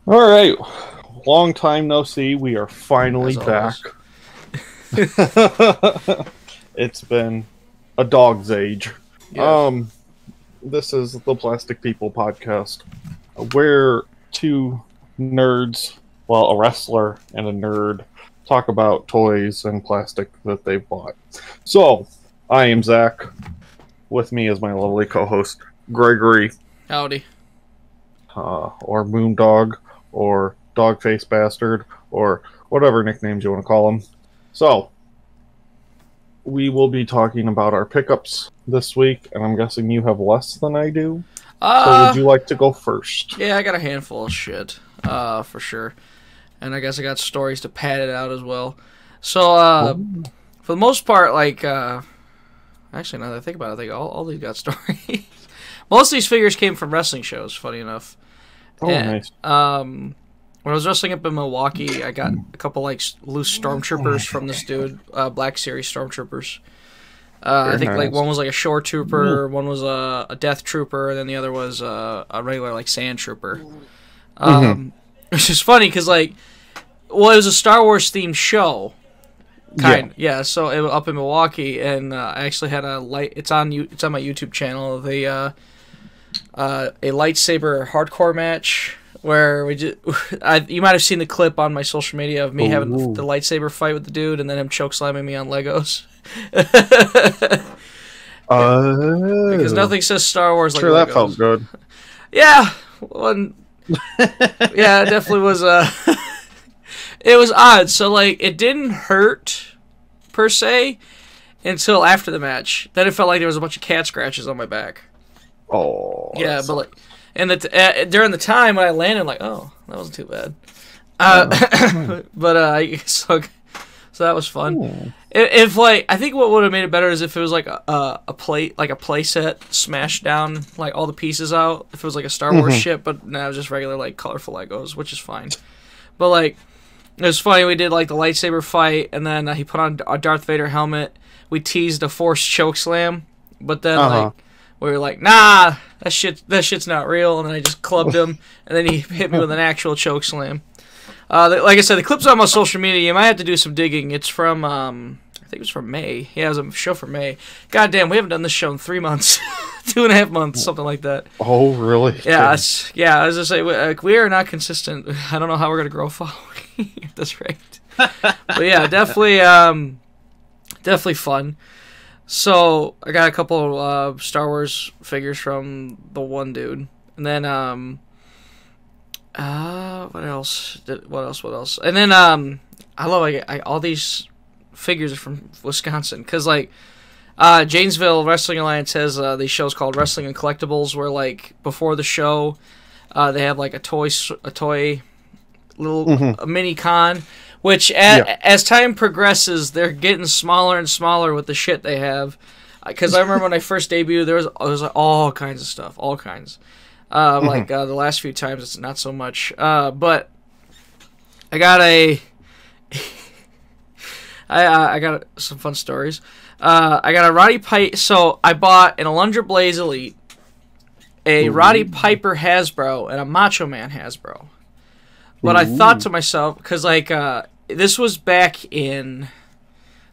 All right, long time no see. We are finally As back. always. It's been a dog's age. Yeah. Um, this is the Plastic People podcast, where two nerds, well, a wrestler and a nerd, talk about toys and plastic that they've bought. So, I am Zach. With me is my lovely co-host Gregory, Howdy. or Moondog, or Dogface Bastard, or whatever nicknames you want to call him. So, we will be talking about our pickups this week, and I'm guessing you have less than I do. So, would you like to go first? Yeah, I got a handful of shit, for sure. And I guess I got stories to pad it out as well. So, for the most part, like, actually, now that I think about it, I think all these got stories. Most of these figures came from wrestling shows, funny enough. Oh, And, nice. when I was wrestling up in Milwaukee, I got a couple, like, loose stormtroopers from this dude, Black Series stormtroopers. I think, like, one was, like, a shore trooper, one was a death trooper, and then the other was a regular, like, sand trooper. Which is funny, because, like, well, it was a Star Wars-themed show. Yeah, so it was up in Milwaukee, and I actually had a light. It's on my YouTube channel. A lightsaber hardcore match where we just. You might have seen the clip on my social media of me having the lightsaber fight with the dude, and then him choke slamming me on Legos. Because nothing says Star Wars like sure, Legos. that felt good. Yeah, one. Yeah, it definitely was. It was odd. So, like, it didn't hurt, per se, until after the match. Then it felt like there was a bunch of cat scratches on my back. Oh. Yeah, but, like, and during the time when I landed, like, oh, that wasn't too bad. So that was fun. If, like, I think what would have made it better is if it was, like, a play set smashed down, like, all the pieces out. If it was, like, a Star Wars ship, but now it was just regular, like, colorful Legos, which is fine. But, like, it was funny, we did, like, the lightsaber fight, and then he put on a Darth Vader helmet. We teased a forced choke slam, but then, like, we were like, nah, that shit's not real, and then I just clubbed him, and then he hit me with an actual choke slam. Like I said, the clip's on my social media. You might have to do some digging. It's from, I think it was from May. Yeah, it was a show from May. Goddamn, we haven't done this show in 3 months. 2.5 months, something like that. Oh, really? Yeah, I was just say we are not consistent. I don't know how we're gonna grow a following at this rate. But yeah, definitely fun. So I got a couple of Star Wars figures from the one dude, and then what else? And then I love all these figures are from Wisconsin, because, like, Janesville Wrestling Alliance has these shows called Wrestling and Collectibles, where, like, before the show, they have, like, a toy little a mini con, which as time progresses, they're getting smaller and smaller with the shit they have. Because I remember when I first debuted, there was like, all kinds of stuff, all kinds. Like the last few times, it's not so much. But I got I got some fun stories. I got a Roddy Piper. So I bought an Alundra Blaze Elite, a Roddy Piper Hasbro, and a Macho Man Hasbro. But I thought to myself, because, like, this was back in,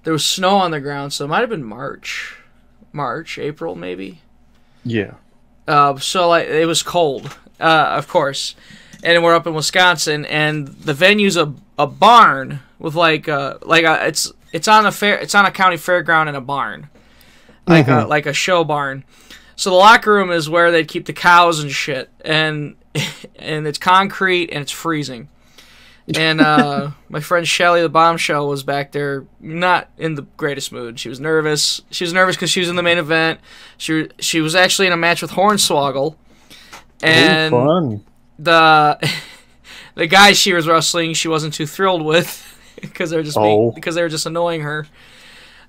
there was snow on the ground, so it might have been March, April, maybe. Yeah. So, like, it was cold, of course, and we're up in Wisconsin, and the venue's a barn with, it's on a county fairground in a barn, like a show barn. So the locker room is where they'd keep the cows and shit, and it's concrete and it's freezing. And my friend Shelly, the bombshell, was back there, not in the greatest mood. She was nervous. She was nervous because she was in the main event. She was actually in a match with Hornswoggle, and fun. the guy she was wrestling, she wasn't too thrilled with because they were just annoying her.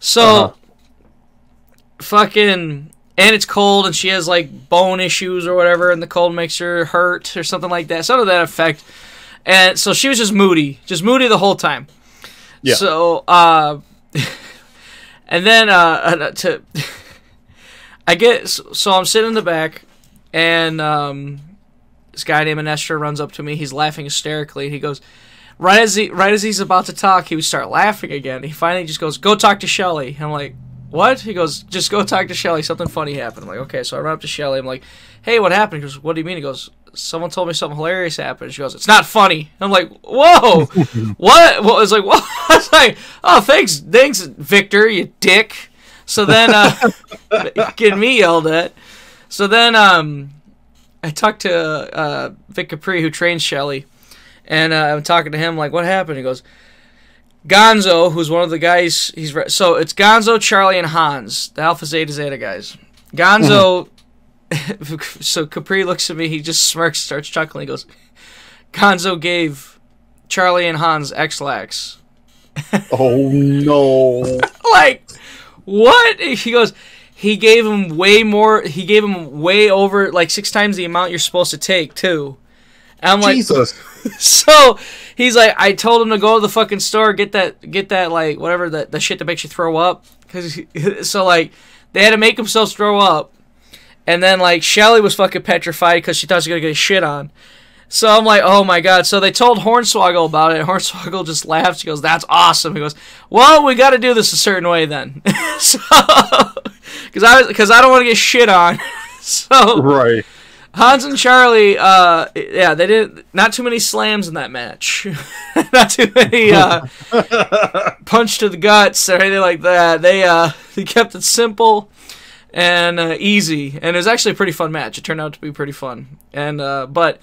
So fucking. And it's cold, and she has, like, bone issues or whatever, and the cold makes her hurt or something like that. Something to that effect. And so she was just moody the whole time. Yeah. So, and then, so I'm sitting in the back, and this guy named Anestra runs up to me. He's laughing hysterically. He goes, right as he's about to talk, he would start laughing again. He finally just goes, "Go talk to Shelly." I'm like, "What?" He goes, "Just go talk to Shelly. Something funny happened." I'm like, "Okay." So I run up to Shelly. I'm like, "Hey, what happened?" He goes, "What do you mean?" He goes, "Someone told me something hilarious happened." She goes, "It's not funny." I'm like, "Whoa, what?" Well, I was like, "What?" I was like, "Oh, thanks, Victor, you dick." So then, getting me yelled at. So then, I talked to Vic Capri, who trains Shelly, and I'm talking to him like, "What happened?" He goes, "Gonzo, who's one of the guys, so it's Gonzo, Charlie, and Hans, the Alpha Zeta Zeta guys. Gonzo." So Capri looks at me, he just smirks, starts chuckling. He goes, "Gonzo gave Charlie and Hans X-Lax." Oh no! Like, what? He goes, he gave him way more. He gave him way over, like 6 times the amount you're supposed to take too. And I'm like, Jesus. So he's like, I told him to go to the fucking store, get that like whatever the shit that makes you throw up, so like they had to make themselves throw up. And then, like, Shelly was fucking petrified because she thought she was going to get shit on. So I'm like, oh, my God. So they told Hornswoggle about it. Hornswoggle just laughed. She goes, "That's awesome." He goes, "Well, we got to do this a certain way then." So, because I don't want to get shit on. So, right. Hans and Charlie, yeah, they didn't, not too many slams in that match. Not too many punch to the guts or anything like that. They kept it simple and easy, and it was actually a pretty fun match. It turned out to be pretty fun. And but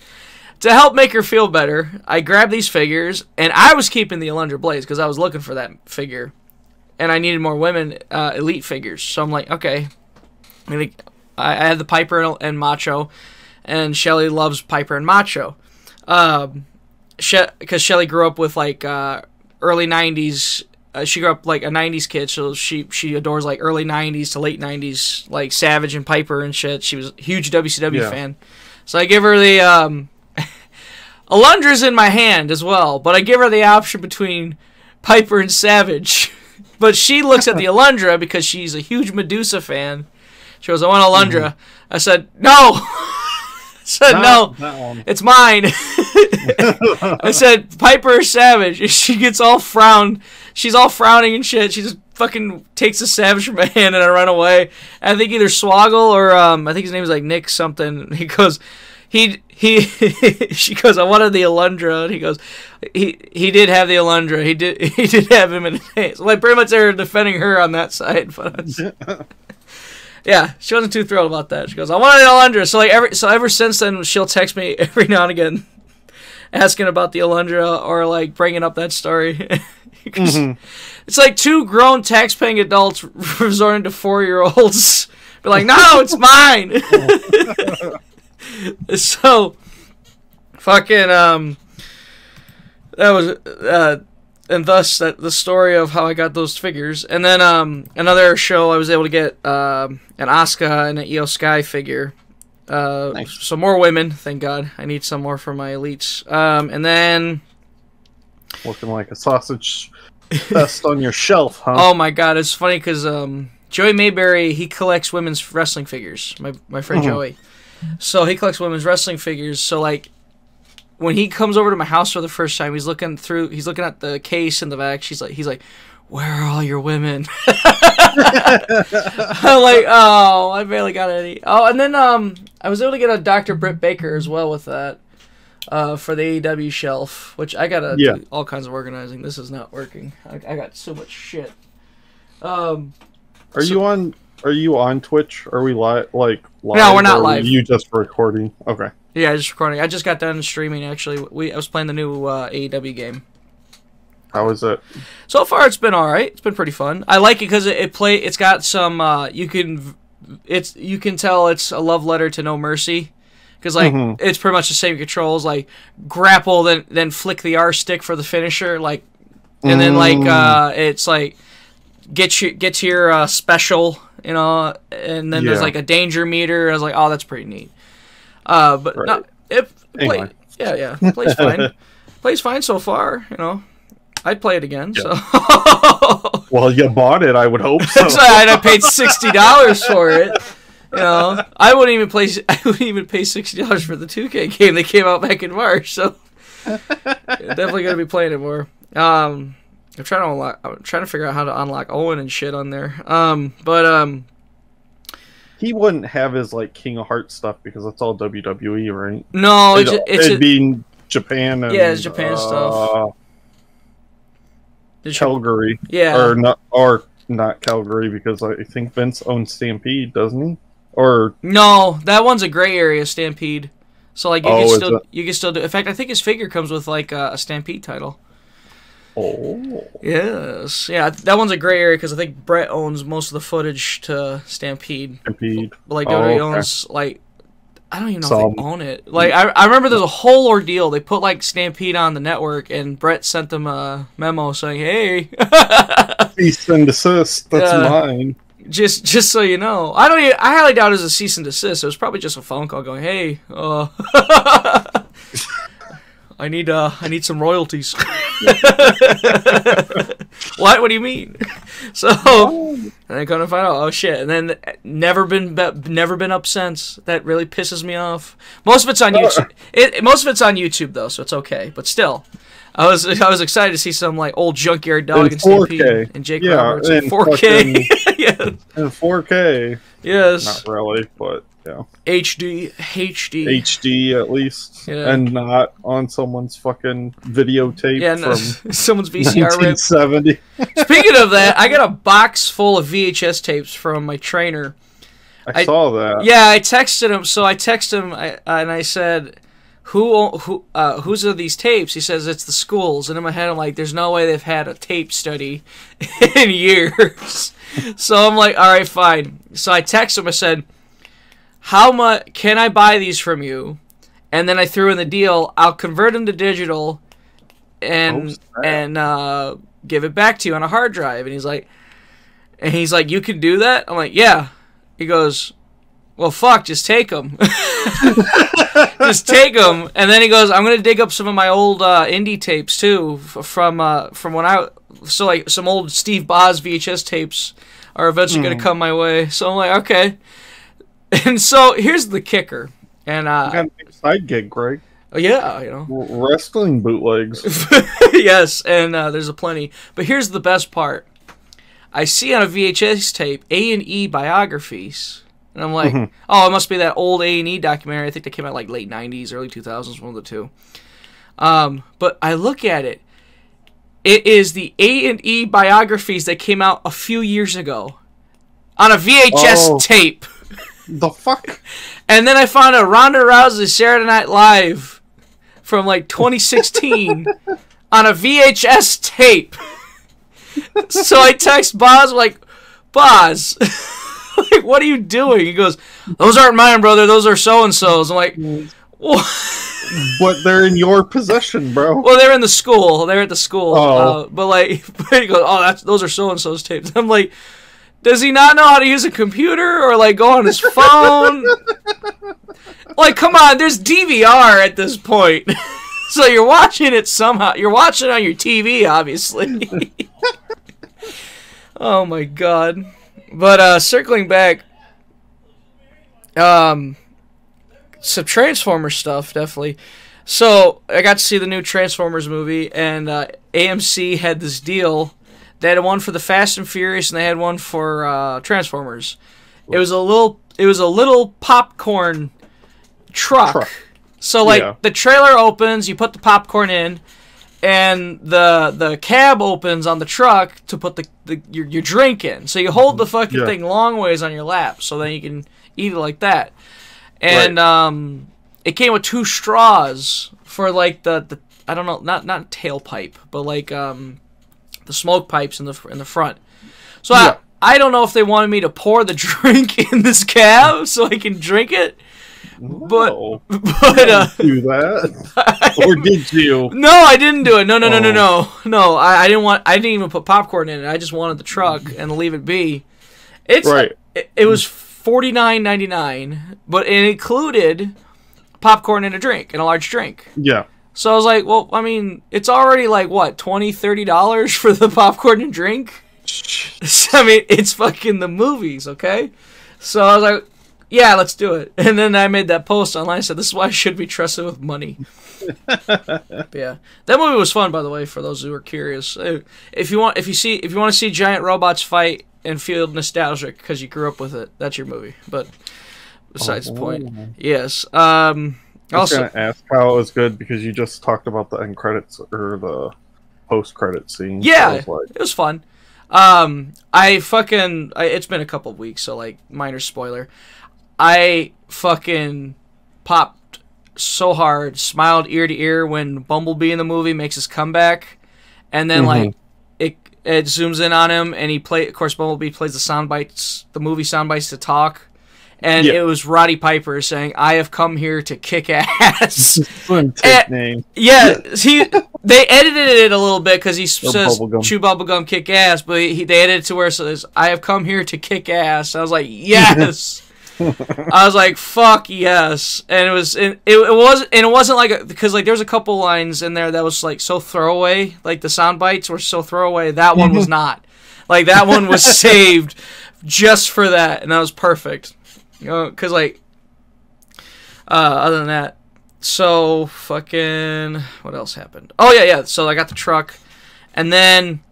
to help make her feel better, I grabbed these figures, and I was keeping the Alundra Blaze because I was looking for that figure, and I needed more women elite figures. So I'm like, okay, I had the Piper and Macho, and Shelly loves Piper and Macho, because Shelly grew up with like early '90s. She grew up like a 90s kid, so she adores like early 90s to late 90s, like Savage and Piper and shit. She was a huge WCW fan. So I give her the Alundra's in my hand as well, but I give her the option between Piper and Savage. But she looks at the Alundra because she's a huge Medusa fan. She goes, "I want Alundra." I said, "No." No, it's mine. I said, "Piper or Savage?" She gets all frowned. She's all frowning and shit. She just fucking takes the Savage from my hand and I run away. And I think either Swoggle or I think his name is like Nick something. He goes, she goes, "I wanted the Alundra." And he goes, he did have the Alundra. He did have him in his hands. Like pretty much they were defending her on that side, but. Yeah, she wasn't too thrilled about that. She goes, "I wanted an Alundra." So ever since then, she'll text me every now and again, asking about the Alundra or like bringing up that story. It's like 2 grown tax-paying adults resorting to 4-year-olds. Be like, "No, it's mine." So, fucking that was and thus the story of how I got those figures. And then another show I was able to get an Asuka and an Io Sky figure. Nice. So more women, thank God. I need some more for my elites. And then looking like a sausage fest on your shelf, huh? Oh my God, it's funny because Joey Mayberry, he collects women's wrestling figures. My friend Joey. So he collects women's wrestling figures. So like, when he comes over to my house for the first time, he's looking at the case in the back. He's like, "Where are all your women?" I'm like, "Oh, I barely got any." Oh, and then I was able to get a Dr. Britt Baker as well with that for the AEW shelf, which I gotta do all kinds of organizing. This is not working. I got so much shit. Are you on Twitch? Are we live? Like live? No, we're not live. Are you just recording? Okay. Yeah, just recording. I just got done streaming, actually. I was playing the new AEW game. How is it? So far, it's been alright. It's been pretty fun. I like it because it's got some, you can tell it's a love letter to No Mercy. Because, like, it's pretty much the same controls, like, grapple, then flick the R stick for the finisher, like, and then, like, it's, like, get to your special, you know, and then there's, like, a danger meter. I was like, oh, that's pretty neat. But right. no, it plays fine. Plays fine so far, you know. I'd play it again. So. Well, you bought it. I would hope so. And I paid $60 for it. I wouldn't even pay $60 for the 2K game that came out back in March. So definitely gonna be playing it more. I'm trying to figure out how to unlock Owen and shit on there. He wouldn't have his like King of Hearts stuff because it's all WWE, right? No, it'd be in Japan. And, it's Japan stuff. Calgary, or not Calgary because I think Vince owns Stampede, doesn't he? Or no, that one's a gray area, Stampede. So like you can still do. In fact, I think his figure comes with like a Stampede title. Oh. Yes. Yeah, that one's a gray area because I think Brett owns most of the footage to Stampede. Stampede. But like WWE owns like I don't even know if they own it. Like I remember there's a whole ordeal. They put like Stampede on the network and Brett sent them a memo saying, "Hey, cease and desist. That's mine." Just so you know. I highly doubt it was a cease and desist. It was probably just a phone call going, "Hey, I need some royalties." What do you mean? So, and I couldn't find out. Oh shit! And then never been up since. That really pisses me off. Most of it's on YouTube. Most of it's on YouTube though, so it's okay. But still, I was excited to see some like old junkyard dog and Stampede and Jake Roberts in 4K. Yeah, in 4K. Yes. Not really, but yeah. HD at least, and not on someone's fucking videotape from someone's VCR 1970. Speaking of that, I got a box full of VHS tapes from my trainer. I saw that. Yeah, I texted him. So I texted him and I said, "Whose are these tapes?" He says it's the schools. And in my head, I'm like, "There's no way they've had a tape study in years." So I'm like, "All right, fine." So I texted him. I said, "How much can I buy these from you?" And then I threw in the deal. I'll convert them to digital, and give it back to you on a hard drive. And he's like, "You can do that?" I'm like, "Yeah." He goes, "Well, fuck, just take them." Just take them. And then he goes, "I'm gonna dig up some of my old indie tapes too from when so like some old Steve Boz VHS tapes are eventually gonna come my way." So I'm like, okay. And so here's the kicker. And you got a big side gig, Greg. Yeah, wrestling bootlegs. Yes, and there's a plenty. But here's the best part. I see on a VHS tape A&E biographies, and I'm like, oh, it must be that old A&E documentary. I think they came out like late '90s, early 2000s, one of the two. But I look at it. It is the A&E biographies that came out a few years ago on a VHS tape. The fuck? And then I found a Ronda Rousey Saturday Night Live from like 2016 on a VHS tape. So I text Boz, like, "Boz, like, what are you doing?" He goes, "Those aren't mine, brother. Those are so-and-so's." I'm like, what? But they're in your possession, bro. Well, they're in the school. They're at the school. But he goes, "Oh, those are so-and-so's tapes." I'm like, does he not know how to use a computer or like go on his phone? Like, come on, there's DVR at this point. So you're watching it somehow. You're watching it on your TV, obviously. Oh my god. But circling back, some Transformers stuff, definitely. So I got to see the new Transformers movie, and AMC had this deal. They had one for the Fast and Furious, and they had one for Transformers. It was a little popcorn truck. So like the trailer opens, you put the popcorn in, and the cab opens on the truck to put your drink in. So you hold the fucking thing long ways on your lap, so then you can eat it like that. And it came with 2 straws for like the I don't know, not tailpipe, but like the smoke pipes in the front. So I don't know if they wanted me to pour the drink in this cab so I can drink it. But do that, or did you? No, I didn't do it. No. I didn't even put popcorn in it. I just wanted the truck and leave it be. It was $49.99, but it included popcorn and a drink and a large drink. Yeah. So I was like, well, I mean, it's already like what, $20, $30 for the popcorn and drink. I mean, it's fucking the movies, okay? So I was like, yeah, let's do it. And then I made that post online. I said, this is why I should be trusted with money. But yeah, that movie was fun, by the way, for those who are curious. If you want to see giant robots fight and feel nostalgic because you grew up with it, that's your movie. But besides the point, yes. I was going to ask how it was good because you just talked about the end credits or the post-credit scene. Yeah, so it was fun. It's been a couple of weeks, so like minor spoiler. I fucking popped so hard, smiled ear to ear when Bumblebee in the movie makes his comeback, and then like it zooms in on him, and of course Bumblebee plays the movie sound bites to talk. And it was Roddy Piper saying, "I have come here to kick ass." Name. Yeah, they edited it a little bit because he says, "Chew bubblegum, kick ass," but they edited it to where it says, "I have come here to kick ass." I was like, "Yes." I was like, "Fuck yes!" And it wasn't like because like there was a couple lines in there that was like so throwaway, like the sound bites were so throwaway. That one was not. Like that one was saved just for that, and that was perfect. Because, like, other than that, so fucking, what else happened? Oh, yeah, so I got the truck, and then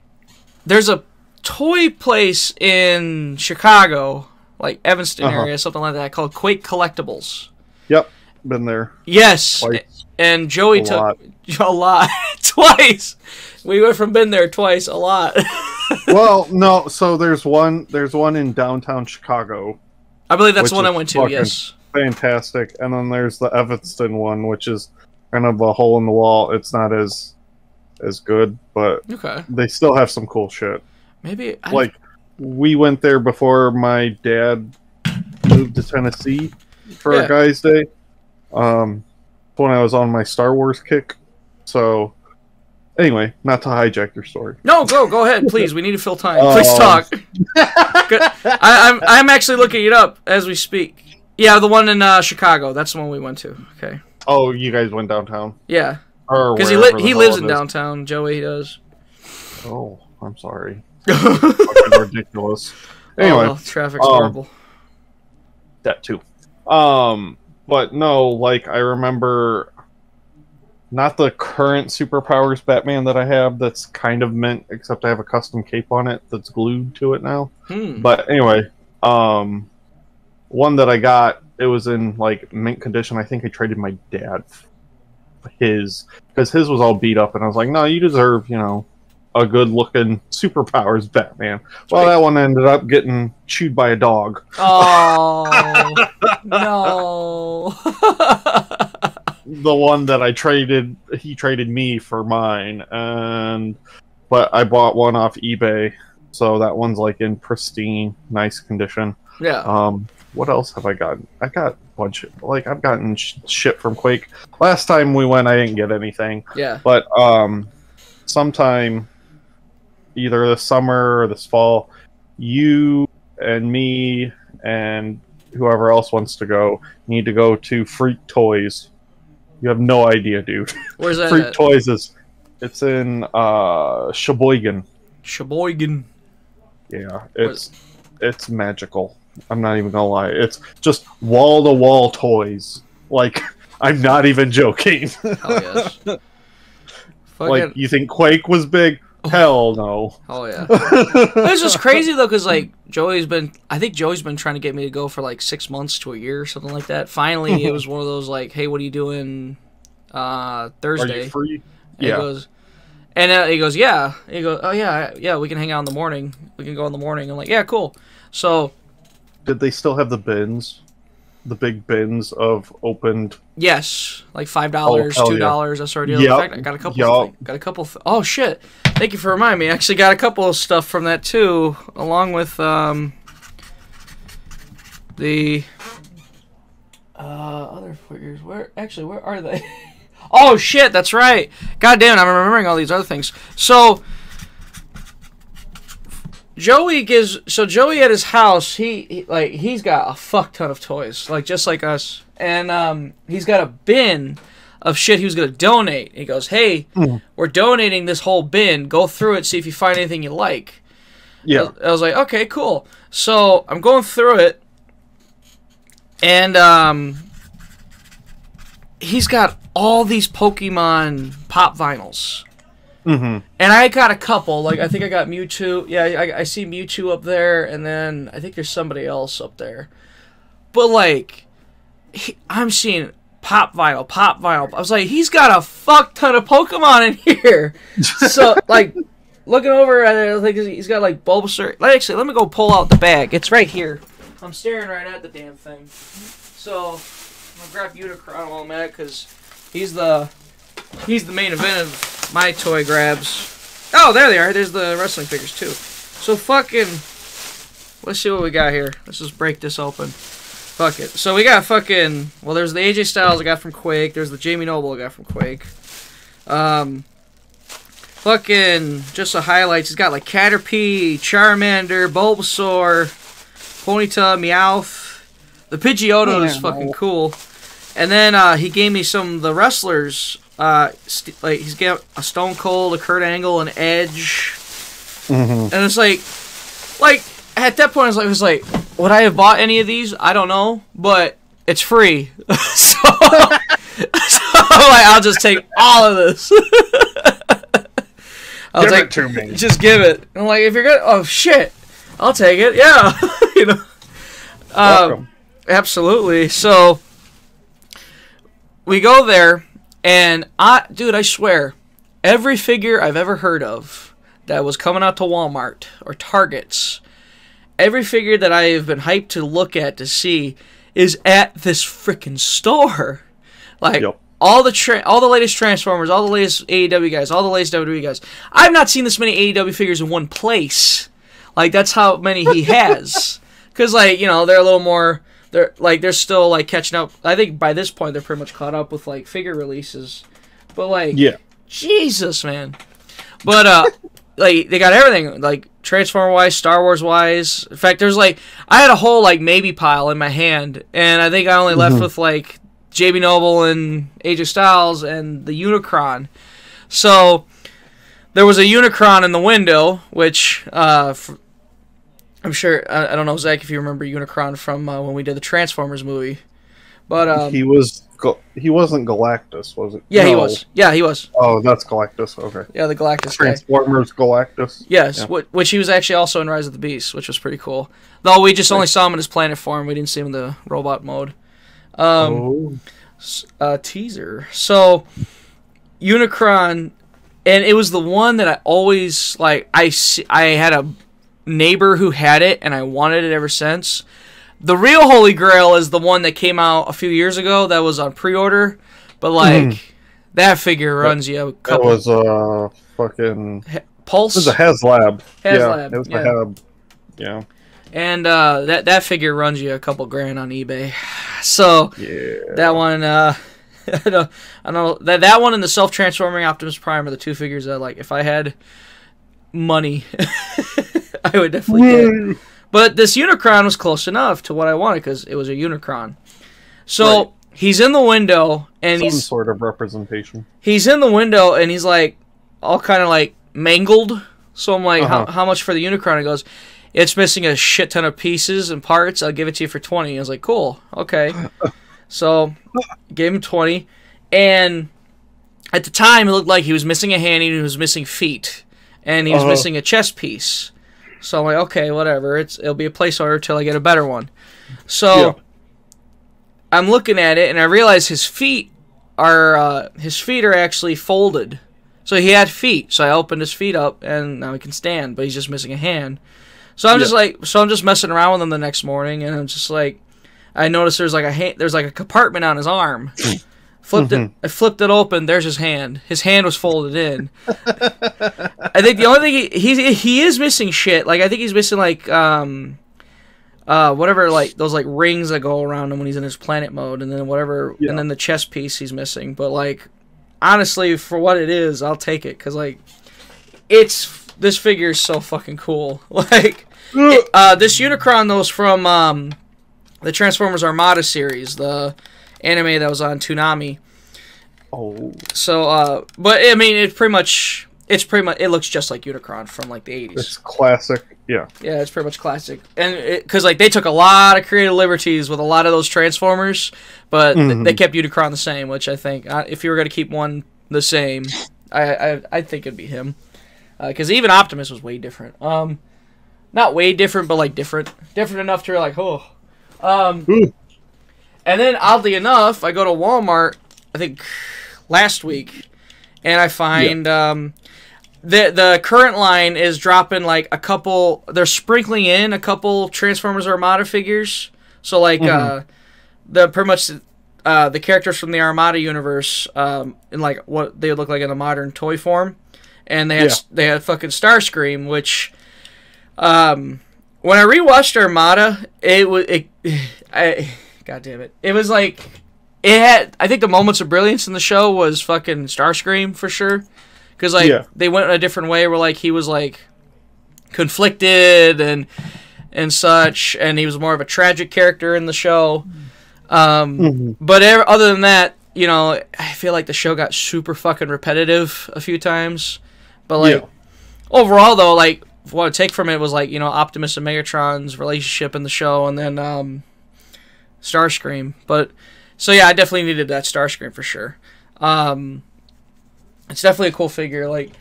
there's a toy place in Chicago, like Evanston area, something like that, called Quake Collectibles. Yep, been there. Yes, twice. And Joey took a lot, twice. We went from been there twice, a lot. Well, no, so there's one in downtown Chicago. I believe that's the one I went to, yes. Fantastic. And then there's the Evanston one, which is kind of a hole in the wall. It's not as good, but they still have some cool shit. Maybe we went there before my dad moved to Tennessee for a guy's day. When I was on my Star Wars kick. So anyway, not to hijack your story. No, go ahead, please. We need to fill time. Please talk. I'm actually looking it up as we speak. Yeah, the one in Chicago. That's the one we went to. Okay. Oh, you guys went downtown? Yeah. Because he lives in downtown. Joey does. Oh, I'm sorry. Fucking ridiculous. Anyway, well, traffic's horrible. That too. But no, like I remember. Not the current superpowers Batman that I have that's kind of mint, except I have a custom cape on it that's glued to it now. But anyway, one that I got, it was in like mint condition. I think I traded my dad because his was all beat up, and I was like, no, you deserve, a good looking superpowers Batman. Well, that one ended up getting chewed by a dog. Oh, no. The one that I traded, he traded me for mine, but I bought one off eBay, so that one's like in pristine, nice condition. Yeah. What else have I gotten? I got a bunch of, I've gotten shit from Quake. Last time we went, I didn't get anything. Yeah. But sometime, either this summer or this fall, you and me and whoever else wants to go need to go to Freak Toys. You have no idea, dude. Where's that? Freak Toys it's in Sheboygan. Sheboygan. Yeah, it's magical. I'm not even gonna lie. It's just wall to wall toys. Like, I'm not even joking. Oh yes. Like, you think Quake was big? Hell no. Oh yeah. It's just crazy though, because like Joey's been trying to get me to go for like 6 months to a year or something like that. Finally, it was one of those like, hey, what are you doing Thursday? Are you free? And he goes, yeah. He goes, oh yeah, we can hang out in the morning. We can go in the morning. I'm like, yeah, cool. So, did they still have the bins? The big bins of opened. Yes, like $5, $2. That sort of deal. In fact, I got a couple. Oh shit! Thank you for reminding me. I actually got a couple of stuff from that too, along with the other figures. Where are they? Oh shit! That's right. God damn! I'm remembering all these other things. So Joey at his house, he's got a fuck ton of toys, like just like us, and he's got a bin of shit he was gonna donate. He goes, "Hey, we're donating this whole bin. Go through it, see if you find anything you like." Yeah, I was like, "Okay, cool." So I'm going through it, And he's got all these Pokemon pop vinyls. Mm-hmm. And I got a couple. Like, I think I got Mewtwo. Yeah, I see Mewtwo up there, and then I think there's somebody else up there. But, like, I'm seeing pop vinyl. I was like, he's got a fuck ton of Pokemon in here. So, like, looking over at it, I think he's got, like, Bulbasaur. Actually, let me go pull out the bag. It's right here. I'm staring right at the damn thing. So, I'm going to grab Unicron while I'm at it, because he's the main event of my toy grabs. Oh, there they are. There's the wrestling figures, too. So, fucking... Let's see what we got here. Let's just break this open. Fuck it. So, we got fucking... Well, there's the AJ Styles I got from Quake. There's the Jamie Noble I got from Quake. Fucking... Just the highlights. He's got, like, Caterpie, Charmander, Bulbasaur, Ponyta, Meowth. The Pidgeotto is fucking cool. And then he gave me some of the wrestlers. Like he's got a Stone Cold, a Kurt Angle, an Edge. Mm-hmm. And it's like at that point I was like, would I have bought any of these? I don't know, but it's free, so I'll just take all of this. Give it to me. Just give it. And I'm like, if you're good, oh shit, I'll take it. Yeah, you know. Welcome. Absolutely. So we go there, and dude, I swear, every figure I've ever heard of that was coming out to Walmart or Targets, every figure that I have been hyped to look at to see is at this freaking store. Like, yep. all the latest Transformers, all the latest AEW guys, all the latest WWE guys. I've not seen this many AEW figures in one place. Like, that's how many he has. Because, like, you know, they're a little more... They're still, like, catching up. I think by this point they're pretty much caught up with, like, figure releases. But, like, yeah. Jesus, man. But, like, they got everything, like, Transformer-wise, Star Wars-wise. In fact, there's, like, I had a whole, like, maybe pile in my hand, and I think I only left with, like, JB Noble and AJ Styles and the Unicron. So, there was a Unicron in the window, which, I'm sure, I don't know, Zach, if you remember Unicron from when we did the Transformers movie. But he wasn't Galactus, was it? Yeah, no. He was. Yeah, he was. Oh, that's Galactus, okay. Yeah, the Galactus Transformers guy. Galactus. Yes, yeah. Which he was actually also in Rise of the Beast, which was pretty cool. Though we just only saw him in his planet form, we didn't see him in the robot mode. Teaser. So, Unicron, and it was the one that I always, like, I had a neighbor who had it, and I wanted it ever since. The real Holy Grail is the one that came out a few years ago that was on pre-order, but like that figure runs you a couple. That was fucking Pulse. It was a HasLab. HasLab. Yeah, it was a Hab. Yeah. And that figure runs you a couple grand on eBay. So yeah, that one I don't know that one and the self-transforming Optimus Prime are the two figures that, like, if I had money I would definitely get. But this Unicron was close enough to what I wanted because it was a Unicron. So right. He's in the window and some sort of representation. He's in the window and he's like all kind of like mangled. So I'm like, how much for the Unicron? He goes, it's missing a shit ton of pieces and parts. I'll give it to you for 20. I was like, cool, okay. So gave him 20, and at the time it looked like he was missing a hand and he was missing feet. And he was missing a chest piece. So I'm like, okay, whatever. It'll be a placeholder till I get a better one. So I'm looking at it, and I realize his feet are actually folded. So he had feet. So I opened his feet up, and now he can stand, but he's just missing a hand. So I'm just messing around with him the next morning, and I'm just like, I noticed there's like a compartment on his arm. I flipped it open. There's his hand. His hand was folded in. I think the only thing he is missing shit. Like, I think he's missing like whatever, like those like rings that go around him when he's in his planet mode, and then whatever, and then the chest piece he's missing. But like, honestly, for what it is, I'll take it because like this figure is so fucking cool. Like this Unicron though is from the Transformers Armada series, the anime that was on Toonami. Oh. So, but I mean, it's pretty much it's pretty much, it looks just like Unicron from like the 80s. It's classic. Yeah. Yeah, it's pretty much classic. And because like they took a lot of creative liberties with a lot of those Transformers, but they kept Unicron the same, which I think if you were going to keep one the same, I think it'd be him. Because even Optimus was way different. Not way different, but like different enough to like, oh. And then oddly enough, I go to Walmart, I think last week, and I find the current line is dropping like a couple. They're sprinkling in a couple Transformers Armada figures. So like the pretty much the characters from the Armada universe in like what they would look like in a modern toy form, and they had fucking Starscream, which when I rewatched Armada, God damn it, it was like it had. I think the moments of brilliance in the show was fucking Starscream for sure. Because, like, they went a different way where, like, he was, like, conflicted and such, and he was more of a tragic character in the show. But other than that, you know, I feel like the show got super fucking repetitive a few times. But, like, overall, though, like, what I take from it was, like, you know, Optimus and Megatron's relationship in the show, and then Starscream. But, so, yeah, I definitely needed that Starscream for sure. It's definitely a cool figure. Like,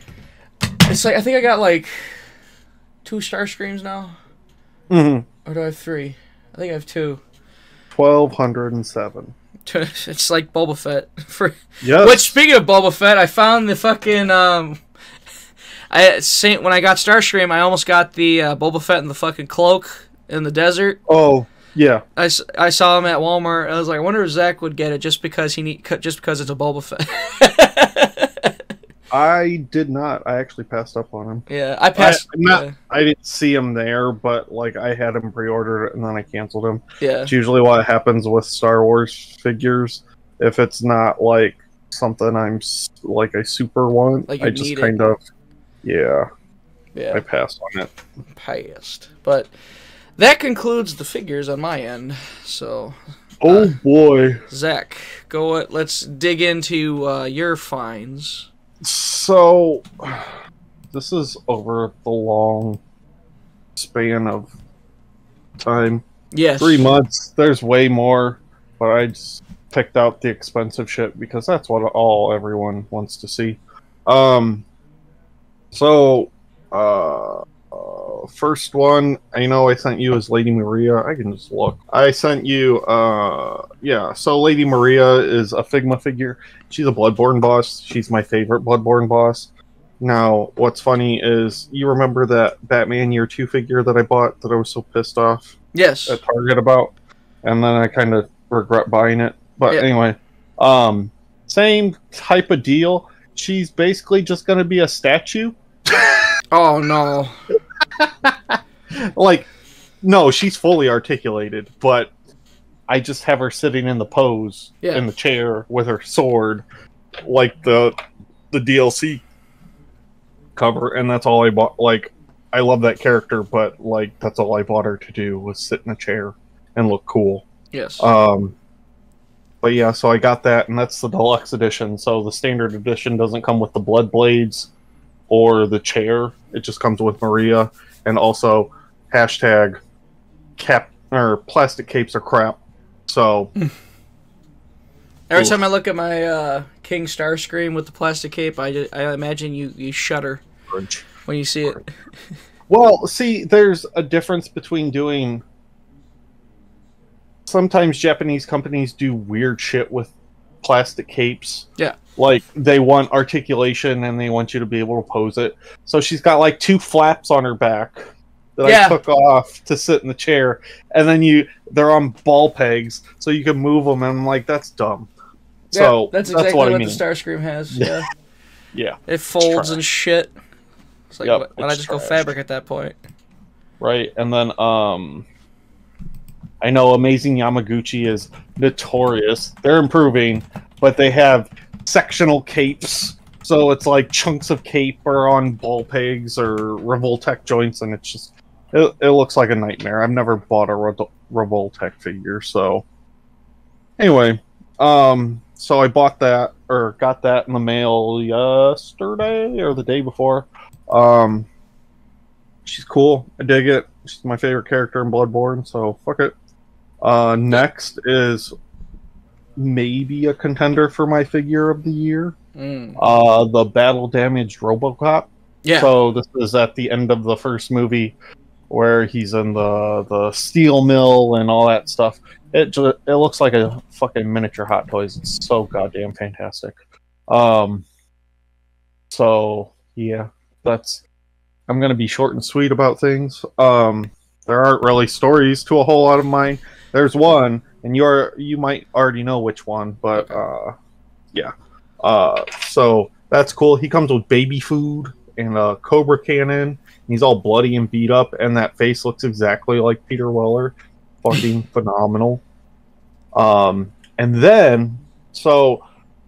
it's like I think I got like 2 Starscreams now. Or do I have 3? I think I have 2. 1,207. It's like Boba Fett. Yes. Which, speaking of Boba Fett, I found the fucking when I got Starscream, I almost got the Boba Fett in the fucking cloak in the desert. Oh yeah. I saw him at Walmart. I was like, I wonder if Zach would get it just because it's a Boba Fett. I did not. I actually passed up on him. Yeah, I passed. I didn't see him there, but like I had him pre-ordered and then I canceled him. Yeah, it's usually what happens with Star Wars figures. If it's not like something I'm like I super want, like I just kind of I passed on it. Passed, but that concludes the figures on my end. So, oh boy, Zach, go. Let's dig into your finds. So, this is over the long span of time. Yes. 3 months. There's way more, but I just picked out the expensive shit because that's what everyone wants to see. First one, I know I sent you as Lady Maria. I can just look. I sent you, so Lady Maria is a Figma figure. She's a Bloodborne boss. She's my favorite Bloodborne boss. Now, what's funny is, you remember that Batman Year 2 figure that I bought that I was so pissed off at Target about? And then I kind of regret buying it. But anyway, same type of deal. She's basically just going to be a statue. Oh, no. Like, no, she's fully articulated, but I just have her sitting in the pose in the chair with her sword, like the DLC cover, and that's all I bought. Like, I love that character, but like that's all I bought her to do was sit in a chair and look cool. Yes. But yeah, so I got that, and that's the deluxe edition. So the standard edition doesn't come with the blood blades or the chair. It just comes with Maria, and also hashtag plastic capes are crap. So every time I look at my King Starscream with the plastic cape, I imagine you shudder when you see it. Well, see, there's a difference between doing. Sometimes Japanese companies do weird shit with plastic capes. Yeah. Like, they want articulation and they want you to be able to pose it. So she's got like 2 flaps on her back that I took off to sit in the chair, and then they're on ball pegs so you can move them, and I'm like, that's dumb. Yeah, so that's exactly what the I mean. Starscream has. Yeah. Yeah. It folds and shit. It's like, why not just go trash. fabric at that point? Right, and then I know Amazing Yamaguchi is notorious. They're improving, but they have sectional capes. So it's like chunks of cape are on ball pegs or Revoltech joints, and it's just it looks like a nightmare. I've never bought a Revoltech figure, so anyway, So I bought that, or got that in the mail yesterday or the day before. She's cool. I dig it. She's my favorite character in Bloodborne, so fuck it. Next is maybe a contender for my figure of the year. The battle damaged RoboCop. Yeah. So this is at the end of the first movie where he's in the steel mill and all that stuff. It looks like a fucking miniature Hot Toys. It's so goddamn fantastic. So yeah, I'm gonna be short and sweet about things. There aren't really stories to a whole lot of mine. There's one, and you might already know which one, but yeah. So that's cool. He comes with baby food and a Cobra cannon. He's all bloody and beat up, and that face looks exactly like Peter Weller. Fucking phenomenal. And then, so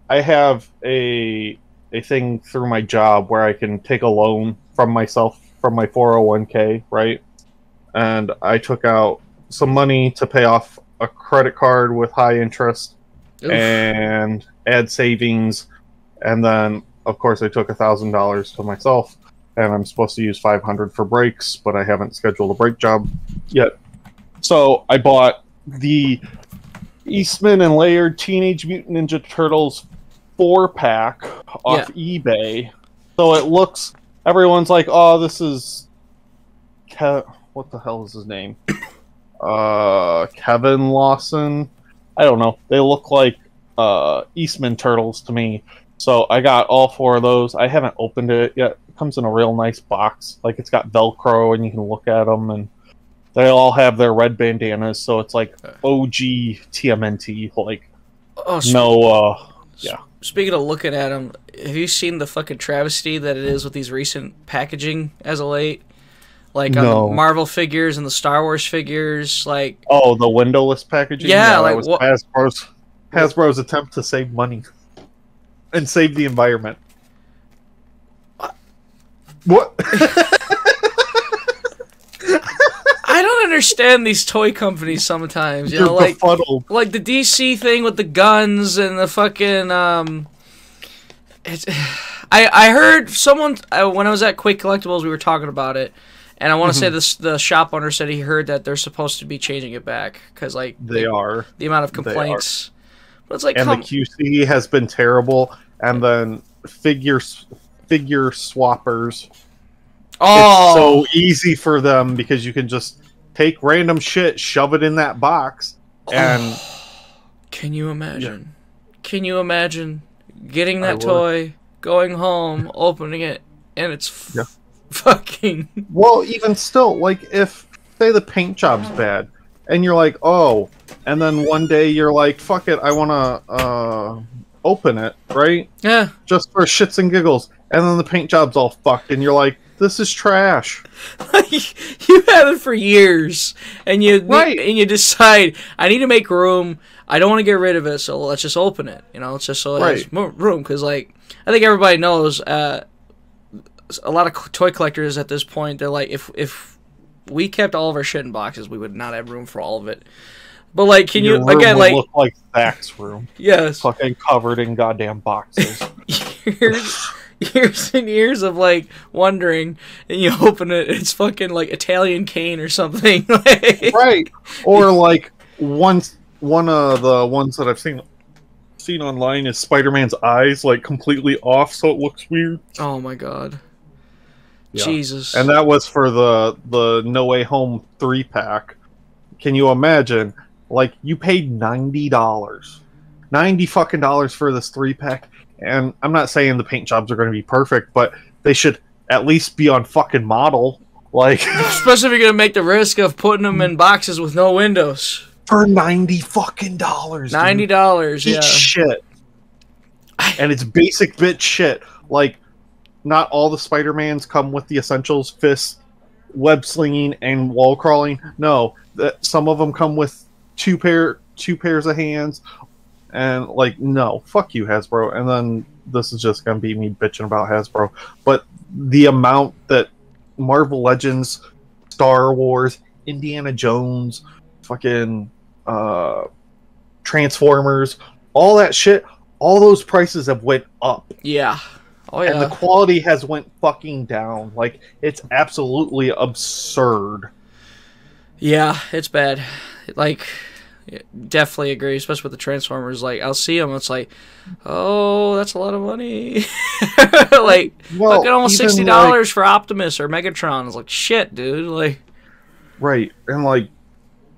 I have a thing through my job where I can take a loan from myself from my 401k, right? And I took out some money to pay off a credit card with high interest. Oof. And add savings, and then of course I took $1,000 to myself, and I'm supposed to use $500 for brakes, but I haven't scheduled a brake job yet. So I bought the Eastman and Laird Teenage Mutant Ninja Turtles 4-pack off eBay. So it looks, everyone's like, oh, this is what the hell is his name? Kevin Lawson. I don't know. They look like Eastman turtles to me. So I got all 4 of those. I haven't opened it yet. It comes in a real nice box. Like, it's got Velcro and you can look at them, and they all have their red bandanas. So it's like OG TMNT. Like, yeah. Speaking of looking at them, have you seen the fucking travesty that it is with these recent packaging as of late? Like on the Marvel figures and the Star Wars figures, like... Oh, the windowless packaging? Yeah, like... That was Hasbro's attempt to save money. And save the environment. What? I don't understand these toy companies sometimes. You know, like the DC thing with the guns and the fucking... I heard someone... when I was at Quake Collectibles, we were talking about it. And I want to say the shop owner said he heard that they're supposed to be changing it back because, like, they are the amount of complaints. But it's like, and the QC has been terrible. And then figure swappers. Oh, it's so easy for them because you can just take random shit, shove it in that box, and can you imagine? Yeah. Can you imagine getting that toy, going home, opening it, and it's fucking... Well, even still, like, if, say, the paint job's bad, and you're like, oh, and then one day you're like, fuck it, I want to open it, right? Yeah. Just for shits and giggles, and then the paint job's all fucked, and you're like, this is trash. You have it for years, and you decide, I need to make room, I don't want to get rid of it, so let's just open it, you know, it's just so it has more room, because, like, I think everybody knows, a lot of toy collectors at this point, they're like, if we kept all of our shit in boxes, we would not have room for all of it. But, like, can you, again, like... look like Zach's room. Yes. Fucking covered in goddamn boxes. years and years of, like, wondering, and you open it, it's fucking, like, Italian cane or something. Right. Or, like, one of the ones that I've seen online is Spider-Man's eyes, like, completely off, so it looks weird. Oh, my God. Yeah. Jesus. And that was for the No Way Home 3-pack. Can you imagine? Like, you paid $90. $90 fucking dollars for this 3-pack. And I'm not saying the paint jobs are going to be perfect, but they should at least be on fucking model. Like, especially if you're going to make the risk of putting them in boxes with no windows. For $90 fucking dollars. $90, yeah. Shit. And it's basic bit shit. Like, not all the Spider-Mans come with the essentials, fists, web slinging, and wall crawling. No, some of them come with two pairs of hands, and like, no, fuck you, Hasbro. And then this is just gonna be me bitching about Hasbro, but the amount that Marvel Legends, Star Wars, Indiana Jones, fucking Transformers, all that shit, all those prices have went up. Yeah. Oh yeah. And the quality has went fucking down. Like, it's absolutely absurd. Yeah, it's bad. Like, definitely agree, especially with the Transformers. Like, I'll see them, it's like, oh, that's a lot of money. Like, look at almost $60 for Optimus or Megatron. It's like, shit, dude. Like, right, and like,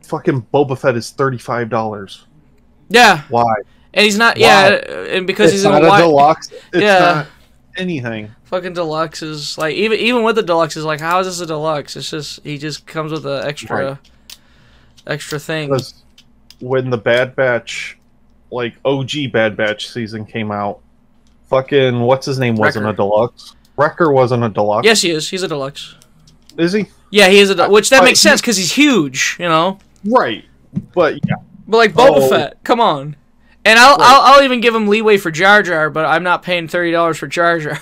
fucking Boba Fett is $35. Yeah. Why? And he's not. Why? Yeah, and because it's he's in not a deluxe. It's not anything. Fucking deluxe is like even with the deluxe is like, how is this a deluxe? It's just he just comes with an extra thing. Because when the Bad Batch, like OG Bad Batch season came out, fucking what's his name wasn't a deluxe. Wrecker wasn't a deluxe. Yes, he is. He's a deluxe. Is he? Yeah, he is a which that makes sense because he's huge, you know. Right, but yeah. But like Boba Fett, come on. And I'll even give him leeway for Jar Jar, but I'm not paying $30 for Jar Jar.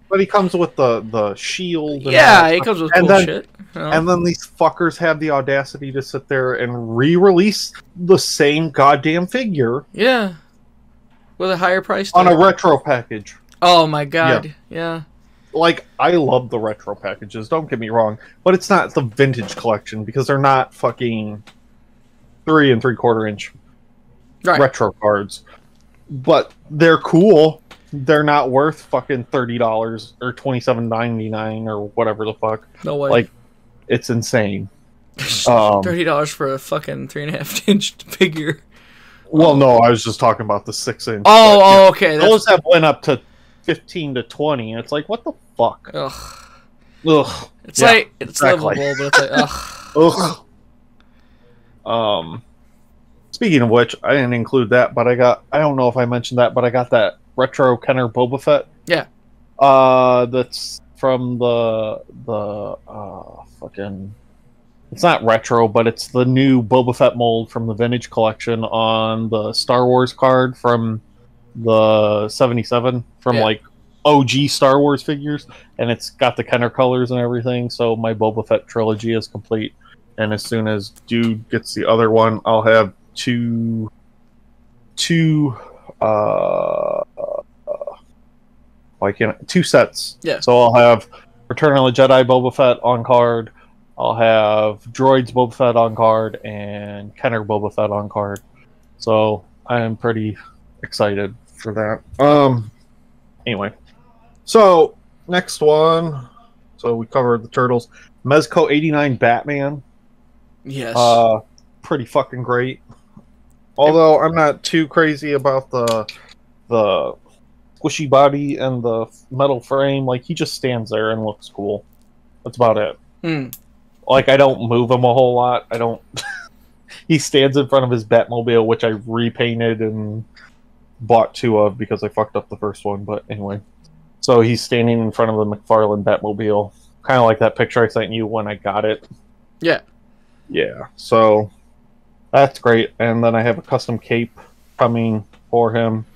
But he comes with the shield. And yeah, he comes with cool shit. You know? And then these fuckers have the audacity to sit there and re-release the same goddamn figure. Yeah, with a higher price on a retro package. Oh my god! Yeah. Like, I love the retro packages. Don't get me wrong, but it's not the vintage collection because they're not fucking 3 3/4 inch. Right. Retro cards, but they're cool. They're not worth fucking $30 or $27.99 or whatever the fuck. No way. Like, it's insane. $30 for a fucking 3.5 inch figure. Well, no, I was just talking about the 6 inch. Oh, okay. Those have went up to 15 to 20. It's like, what the fuck? Ugh. It's like it's livable, but it's like ugh. Speaking of which, I didn't include that, but I don't know if I mentioned that, but I got that retro Kenner Boba Fett. Yeah. That's from the fucking, it's not retro, but it's the new Boba Fett mold from the vintage collection on the Star Wars card from the 77 from like OG Star Wars figures, and it's got the Kenner colors and everything, so my Boba Fett trilogy is complete. And as soon as Dude gets the other one, I'll have two sets. Yeah. So I'll have Return of the Jedi Boba Fett on card. I'll have Droids Boba Fett on card and Kenner Boba Fett on card. So I am pretty excited for that. Anyway. So next one. So we covered the Turtles. Mezco 89 Batman. Yes. Pretty fucking great. Although I'm not too crazy about the squishy body and the metal frame. Like, he just stands there and looks cool. That's about it. Like, I don't move him a whole lot. I don't... He stands in front of his Batmobile, which I repainted and bought 2 of because I fucked up the first one. But anyway. So he's standing in front of the McFarlane Batmobile. Kind of like that picture I sent you when I got it. Yeah. Yeah, so... That's great, and then I have a custom cape coming for him,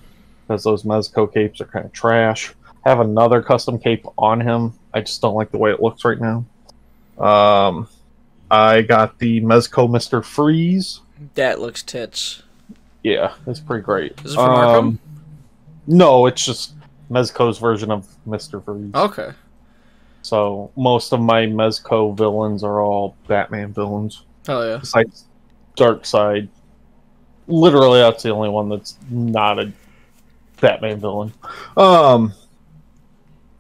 because those Mezco capes are kind of trash. I have another custom cape on him, I just don't like the way it looks right now. I got the Mezco Mr. Freeze. That looks tits. Yeah, it's pretty great. Is it from Arkham? No, it's just Mezco's version of Mr. Freeze. Okay. So, most of my Mezco villains are all Batman villains. Oh, yeah. Besides Darkseid. Literally, that's the only one that's not a Batman villain.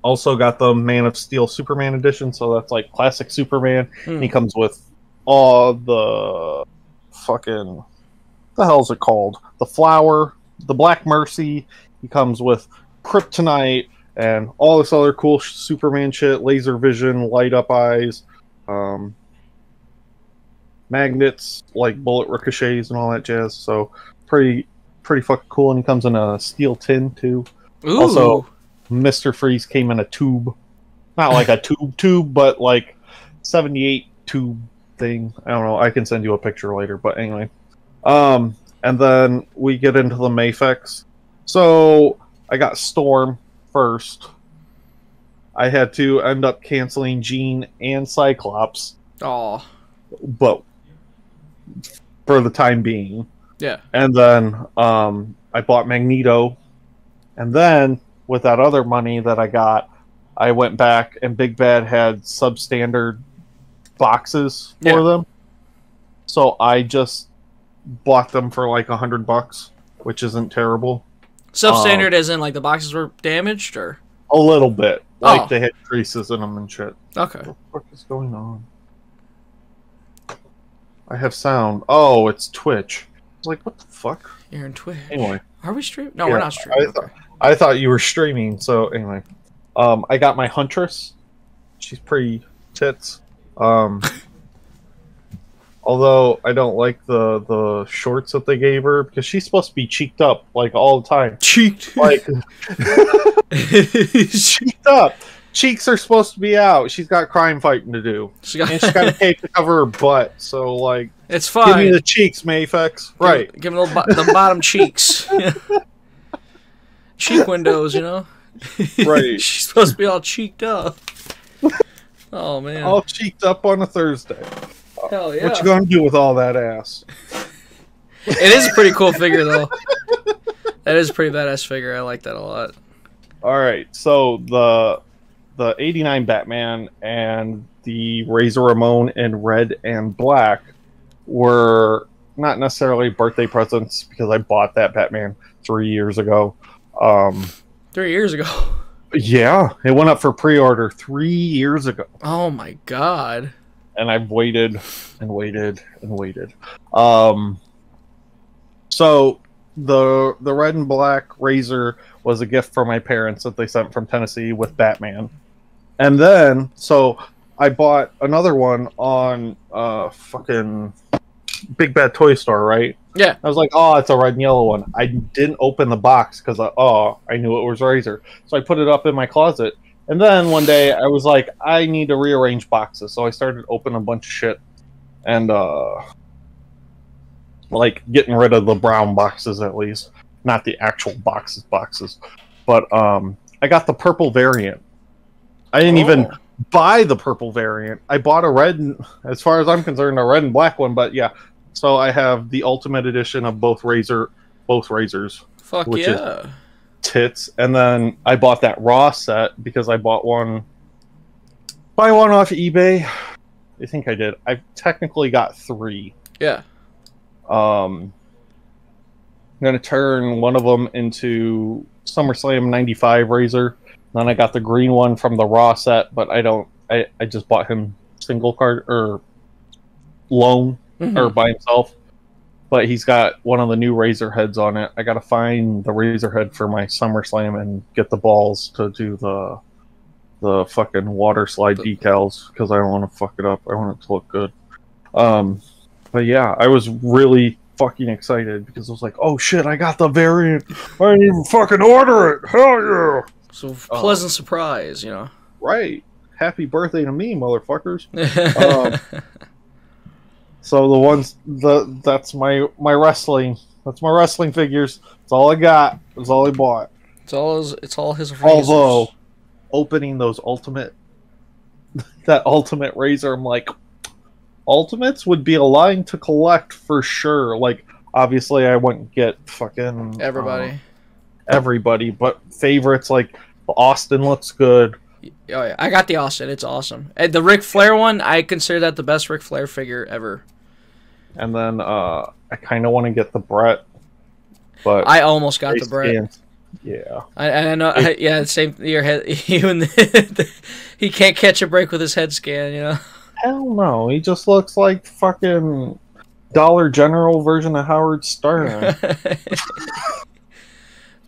Also got the Man of Steel Superman edition, so that's like classic Superman. He comes with all the fucking... What the hell is it called? The Flower, the Black Mercy. He comes with Kryptonite and all this other cool Superman shit. Laser vision, light up eyes. Magnets, like bullet ricochets and all that jazz. So pretty fucking cool. And he comes in a steel tin too. Ooh. Also, Mr. Freeze came in a tube, not like a tube, but like 78 tube thing. I don't know. I can send you a picture later. But anyway, and then we get into the Mafex. So I got Storm first. I had to end up canceling Jean and Cyclops. Oh, but for the time being. Yeah. And then I bought Magneto And then with that other money that I got, I went back and Big Bad had substandard boxes for them. So I just bought them for like $100, which isn't terrible. Substandard as in like the boxes were damaged, or a little bit, like they had creases in them and shit. Okay. What the fuck is going on? I have sound. Oh, it's Twitch. I was like, what the fuck? You're in Twitch. Anyway, are we streaming? No, we're not streaming. I thought you were streaming. So anyway, I got my Huntress. She's pretty tits. Although I don't like the shorts that they gave her because she's supposed to be cheeked up like all the time. Cheeked, like cheeked up. Cheeks are supposed to be out. She's got crime fighting to do, and she's got a cape to cover her butt. So like, it's fine. Give me the cheeks, Mayfex. Right. Give me the bottom cheeks. Cheek windows, you know. Right. She's supposed to be all cheeked up. Oh man. All cheeked up on a Thursday. Hell yeah. What you gonna do with all that ass? It is a pretty cool figure, though. That is a pretty badass figure. I like that a lot. All right, so the '89 Batman and the Razor Ramon in red and black were not necessarily birthday presents because I bought that Batman 3 years ago. 3 years ago. Yeah, it went up for pre-order 3 years ago. Oh my god. And I've waited and waited and waited. So the red and black Razor was a gift from my parents that they sent from Tennessee with Batman. And then, so I bought another one on fucking Big Bad Toy Store, right? Yeah. I was like, oh, it's a red and yellow one. I didn't open the box because I knew it was Razor. So I put it up in my closet. And then one day I was like, I need to rearrange boxes. So I started opening a bunch of shit and like getting rid of the brown boxes at least. Not the actual boxes. But I got the purple variant. I didn't even buy the purple variant. I bought a red, as far as I'm concerned, a red and black one, but yeah. So I have the ultimate edition of both Razors. Fuck which yeah. Is tits. And then I bought that raw set because I bought one off eBay. I think I did. I technically got 3. Yeah. I'm gonna turn one of them into SummerSlam '95 Razor. Then I got the green one from the raw set, but I just bought him single card or loan or by himself. But he's got one of the new Razor heads on it. I gotta find the Razor head for my SummerSlam and get the balls to do the fucking water slide decals because I don't want to fuck it up. I want it to look good. But yeah, I was really fucking excited because I was like, oh shit, I got the variant. I didn't even fucking order it. Hell yeah. So pleasant surprise, you know. Right. Happy birthday to me, motherfuckers. So the ones that's my wrestling. That's my wrestling figures. That's all I got. That's all I bought. It's all his razors. Although opening those that ultimate Razor, I'm like, Ultimates would be a line to collect for sure. Like, obviously, I wouldn't get fucking everybody, but favorites like Austin looks good. Oh yeah, I got the Austin. It's awesome. And the Ric Flair one, I consider that the best Ric Flair figure ever. And then I kind of want to get the Brett, but I almost got the Brett. Yeah, I know. Yeah, same. Your head. He can't catch a break with his head scan. You know. Hell no, he just looks like fucking Dollar General version of Howard Stern.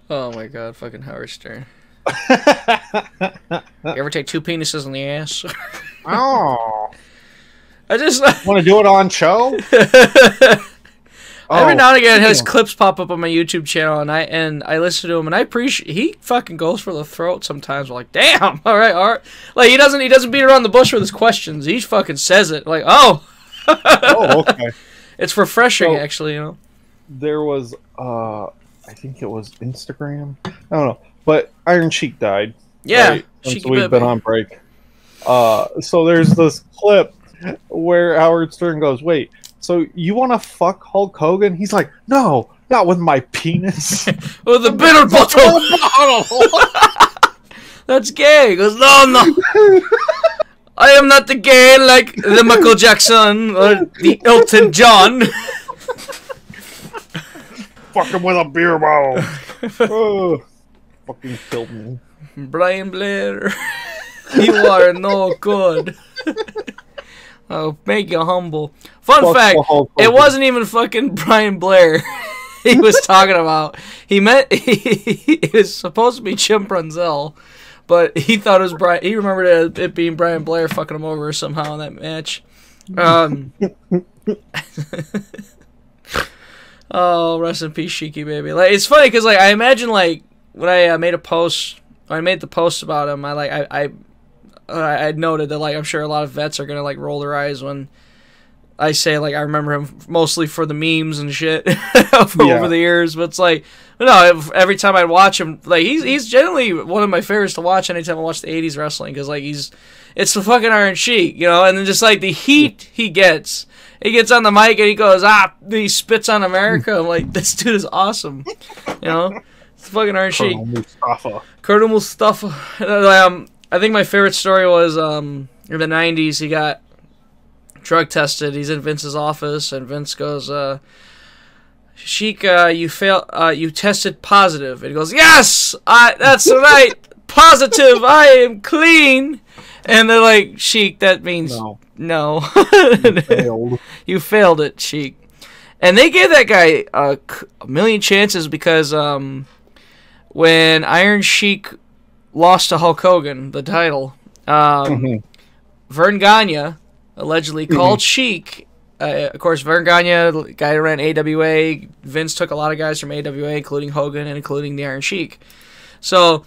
Oh my god, fucking Howard Stern. You ever take 2 penises in the ass? Oh. I just want to do it on show? Every now and again, his clips pop up on my YouTube channel, and I listen to him, and I appreciate. He fucking goes for the throat sometimes. I'm like, damn, all right. Like he doesn't beat around the bush with his questions. He fucking says it. Like, oh, okay. It's refreshing, actually. You know. There was, I think it was Instagram. I don't know, but Iron Sheik died. Yeah, right? Since we've been on break. So there's this clip where Howard Stern goes, "Wait. So you want to fuck Hulk Hogan?" He's like, "No, Not with my penis. With a bitter bottle. That's gay. He goes, no, no. I am not the gay like the Michael Jackson or the Elton John. Fuck him with a beer bottle. Oh, fucking killed me. Brian Blair, you are no good. I'll make you humble. Fun fact, it wasn't even fucking Brian Blair he was talking about. He was supposed to be Jim Brunzell, but he thought it was Brian. He remembered it being Brian Blair fucking him over somehow in that match. Oh, rest in peace, Sheiky baby. Like, it's funny because like I imagine like when I made a post, when I made the post about him, I noted that like I'm sure a lot of vets are gonna like roll their eyes when I say like I remember him mostly for the memes and shit over the years. But it's like, no, every time I watch him, like he's generally one of my favorites to watch anytime I watch the '80s wrestling because like it's the fucking Iron Sheik, you know, and then just like the heat he gets. He gets on the mic and he goes, he spits on America. I'm like, this dude is awesome. You know? It's fucking Iron Sheik. Colonel Mustafa. I think my favorite story was in the 90s, he got drug tested. He's in Vince's office, and Vince goes, Sheik, you tested positive. And he goes, yes! That's right! Positive! I am clean! And they're like, Sheik, that means no. You failed. You failed it, Sheik. And they gave that guy a million chances because when Iron Sheik lost to Hulk Hogan, the title, Vern Gagne allegedly called Sheik. Of course, Vern Gagne, the guy who ran AWA, Vince took a lot of guys from AWA, including Hogan and including the Iron Sheik. So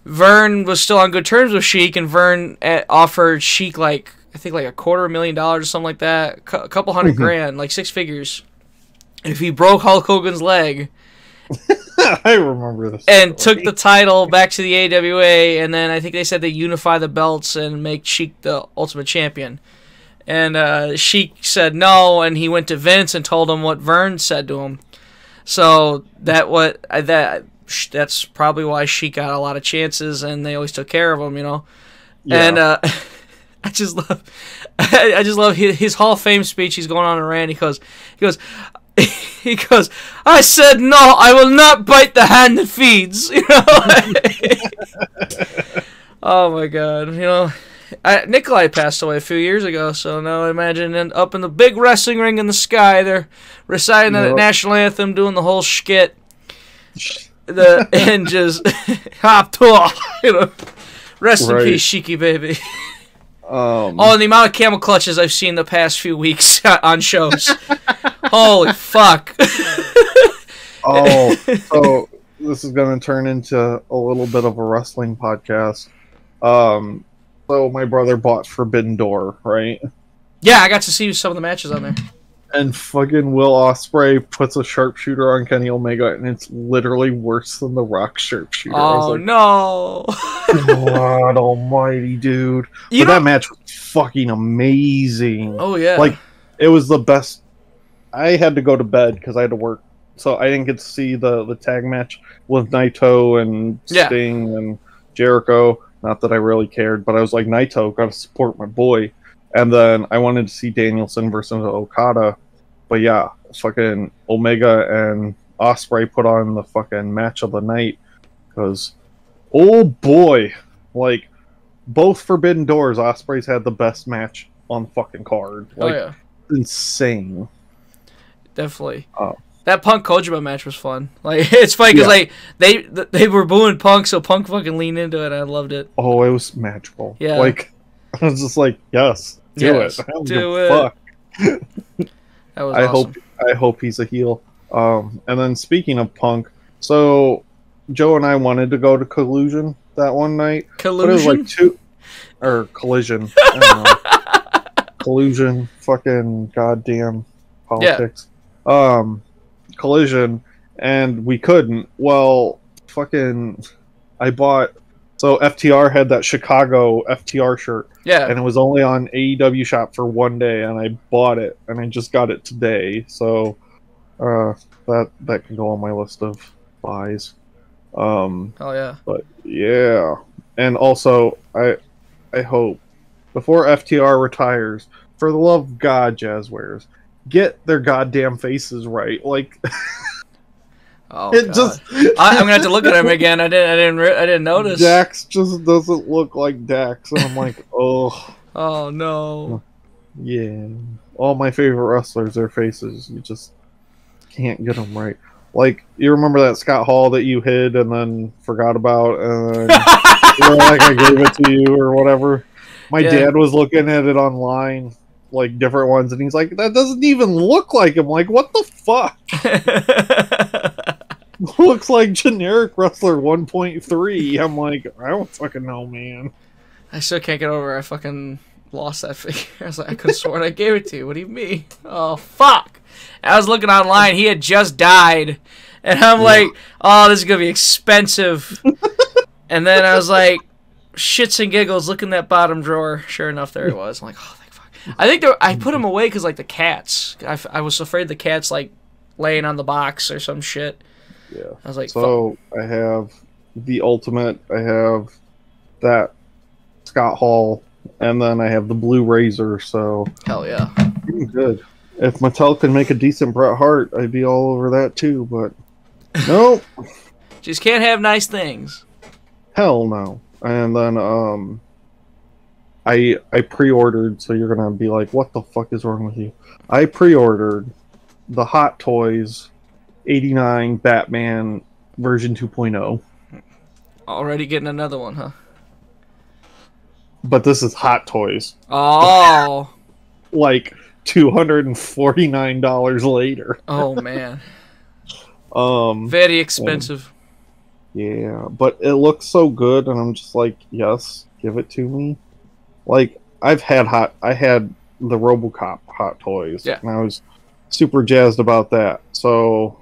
Vern was still on good terms with Sheik, and Vern offered Sheik like I think like $250,000 or something like that, a couple hundred grand, like 6 figures, if he broke Hulk Hogan's leg. I remember this. And took the title back to the AWA, and then I think they said they unify the belts and make Sheik the Ultimate Champion. And Sheik said no, and he went to Vince and told him what Vern said to him. So that's probably why Sheik got a lot of chances, and they always took care of him, you know. Yeah. And I just love his Hall of Fame speech. He's going on a rant. He goes, I said no, I will not bite the hand that feeds. You know. Oh my God, you know. Nikolai passed away a few years ago, so now imagine up in the big wrestling ring in the sky, they're reciting the national anthem, doing the whole skit. And just hop to, you know, rest in peace, Sheiky baby. And the amount of camel clutches I've seen the past few weeks on shows. Holy fuck. So this is going to turn into a little bit of a wrestling podcast. So my brother bought Forbidden Door, right? Yeah, I got to see some of the matches on there. And fucking Will Ospreay puts a sharpshooter on Kenny Omega, and it's literally worse than the Rock sharpshooter. Oh, like, no. God almighty, dude. But that match was fucking amazing. Oh, yeah. Like, it was the best. I had to go to bed because I had to work, so I didn't get to see the tag match with Naito and Sting and Jericho. Not that I really cared, but I was like, Naito, gotta support my boy. And then I wanted to see Danielson versus Okada. But yeah, fucking Omega and Ospreay put on the fucking match of the night. Because, oh boy, like, both Forbidden Doors, Ospreay's had the best match on the fucking card. Like, insane. Definitely. That Punk Kojima match was fun. Like, it's funny because like they were booing Punk, so Punk fucking leaned into it. And I loved it. Oh, it was magical. Yeah. Like, I was just like, yes, do it. Do it. Fuck. That was awesome. I hope he's a heel. And then speaking of Punk, so Joe and I wanted to go to Collusion that one night. Collusion? But it was like Collision. I don't know. Collusion. Fucking goddamn politics. Yeah. Collision, and we couldn't. Well, fucking, I bought. So FTR had that Chicago FTR shirt. Yeah. And it was only on AEW Shop for one day, and I bought it, and I just got it today. So That can go on my list of buys. Oh yeah. But yeah, and also I hope before FTR retires, for the love of God, Jazzwares, get their goddamn faces right. Like, Oh God. I'm gonna have to look at him again. I didn't notice. Dax just doesn't look like Dax, and I'm like, oh. Oh no. Yeah, all my favorite wrestlers, their faces, you just can't get them right. Like, you remember that Scott Hall that you hid and then forgot about, and you're like, I gave it to you or whatever. My dad was looking at it online, like different ones, and he's like, that doesn't even look like him. Like, what the fuck? Looks like generic wrestler 1.3. I'm like, I don't fucking know, man. I still can't get over I fucking lost that figure. I was like, I could have sworn I gave it to you. What do you mean? Oh, fuck. I was looking online. He had just died. And I'm like, oh, this is going to be expensive. And then I was like, shits and giggles, look in that bottom drawer. Sure enough, there it was. I'm like, oh, thank fuck. I think I put him away because, like, the cats. I was afraid the cats, like, laying on the box or some shit. Yeah. I was like, so fuck. I have the Ultimate. I have that Scott Hall. And then I have the Blue Razor, so... Hell yeah. Good. If Mattel can make a decent Bret Hart, I'd be all over that too, but... Nope. Just can't have nice things. Hell no. And then, I pre-ordered, so you're gonna be like, what the fuck is wrong with you? I pre-ordered the Hot Toys 89 Batman version 2.0. Already getting another one, huh? But this is Hot Toys. Oh. Like $249 later. Oh man. Very expensive. Yeah, but it looks so good, and I'm just like, yes, give it to me. Like, I had the RoboCop Hot Toys, and I was super jazzed about that. So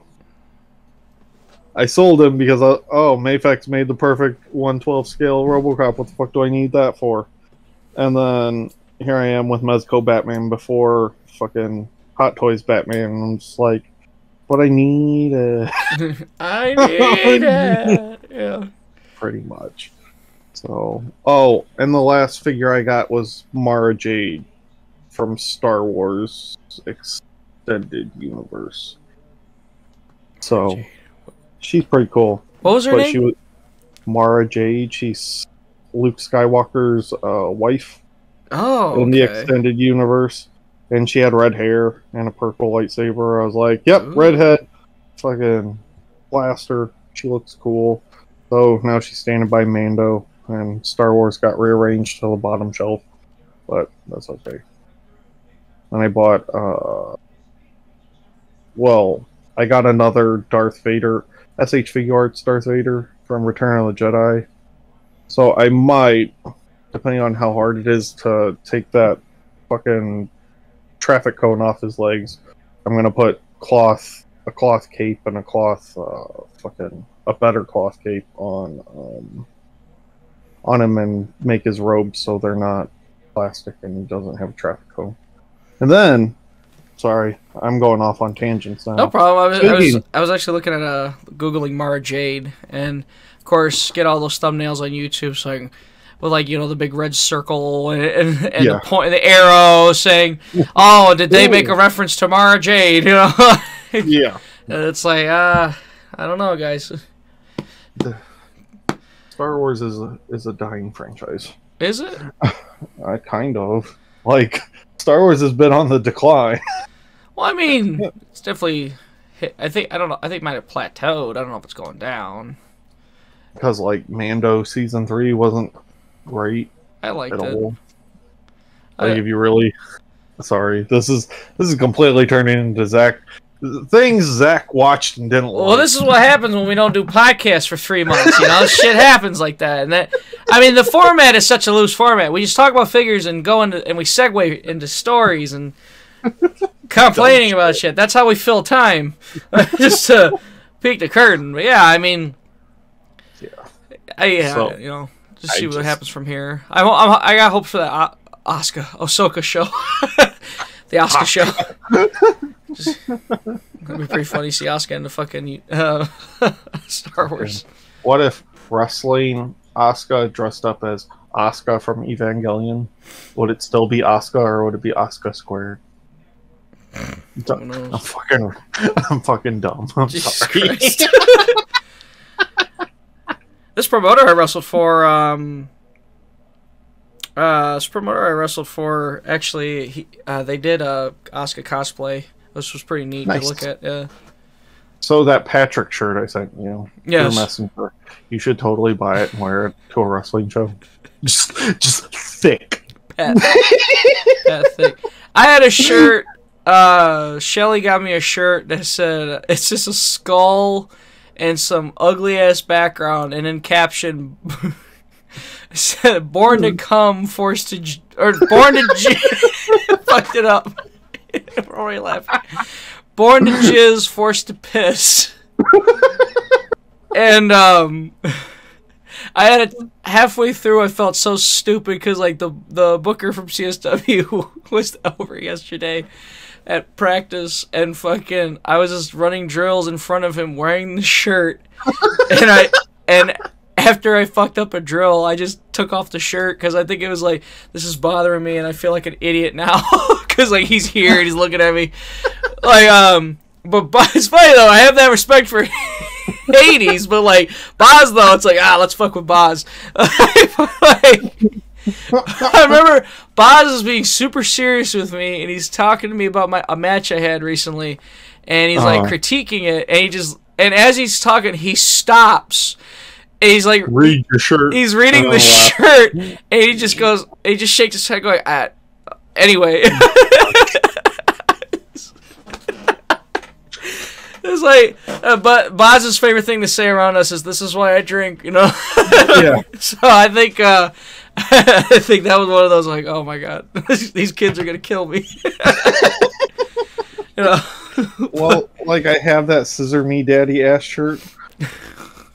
I sold him because Mafex made the perfect 1/12 scale RoboCop. What the fuck do I need that for? And then here I am with Mezco Batman before fucking Hot Toys Batman, and I'm just like, but I need it. I need it. Yeah. Pretty much. So, and the last figure I got was Mara Jade from Star Wars Extended Universe. So, she's pretty cool. What was her name? She was Mara Jade. She's Luke Skywalker's wife in the Extended Universe. And she had red hair and a purple lightsaber. I was like, yep, redhead. Fucking blaster. She looks cool. So now she's standing by Mando. And Star Wars got rearranged to the bottom shelf. But that's okay. And I bought, I got another Darth Vader, SH Figure Arts Darth Vader from Return of the Jedi. So I might, depending on how hard it is to take that fucking traffic cone off his legs, I'm gonna put a cloth cape and a better cloth cape on him and make his robes so they're not plastic and he doesn't have a traffic cone. And then, sorry, I'm going off on tangents now. No problem. I was actually looking at Googling Mara Jade, and of course get all those thumbnails on YouTube so I can, with like, you know, the big red circle and the point, the arrow saying, "Oh, did they make a reference to Mara Jade?" You know? Yeah. It's like, I don't know, guys. Star Wars is a dying franchise. Is it? Kind of. Like, Star Wars has been on the decline. Well, I mean, it's definitely hit. I think it might have plateaued. I don't know if it's going down. Because, like, Mando Season 3 wasn't great. I liked at it. all. Like, if you really... Sorry, this is completely turning into things Zach watched and didn't like. Well, this is what happens when we don't do podcasts for 3 months, you know? Shit happens like that. And I mean, the format is such a loose format. We just talk about figures and and we segue into stories and complaining about shit. That's how we fill time. Just to peek the curtain. But yeah, I mean... Yeah. You know, just see what happens from here. I got hopes for that Ahsoka show. The Asuka show. It'd be pretty funny to see Asuka in the fucking Star Wars. What if wrestling Asuka dressed up as Asuka from Evangelion? Would it still be Asuka, or would it be Asuka squared? I'm fucking dumb. I'm Jesus sorry. Christ. This promoter I wrestled for, actually, they did a Asuka cosplay. This was pretty neat to look at. Yeah. So that Patrick shirt I sent you, yes. Messenger, you should totally buy it and wear it to a wrestling show. Just thick. Pat thick. I had a shirt. Shelly got me a shirt that said, it's just a skull and some ugly ass background, and then caption said, "Born to come, forced to born to fucked it up." We're already laughing. Born to jizz, forced to piss. And I had it halfway through. I felt so stupid because like the booker from CSW was over yesterday at practice, and fucking I was just running drills in front of him wearing the shirt, and after I fucked up a drill, I just took off the shirt because I think it was like, this is bothering me and I feel like an idiot now because like he's here and he's looking at me like but it's funny though, I have that respect for Hades, but like Boz though, it's like let's fuck with Boz. I remember Boz is being super serious with me, and he's talking to me about a match I had recently, and he's like critiquing it, and as he's talking, he stops, and he's like, "Read your shirt." He's reading the shirt, and he just shakes his head, going, anyway. It's like, but Boz's favorite thing to say around us is, "This is why I drink," you know. Yeah. So I think that was one of those like, oh my god, these kids are gonna kill me. You know. Well, like I have that "Scissor Me Daddy" ass shirt,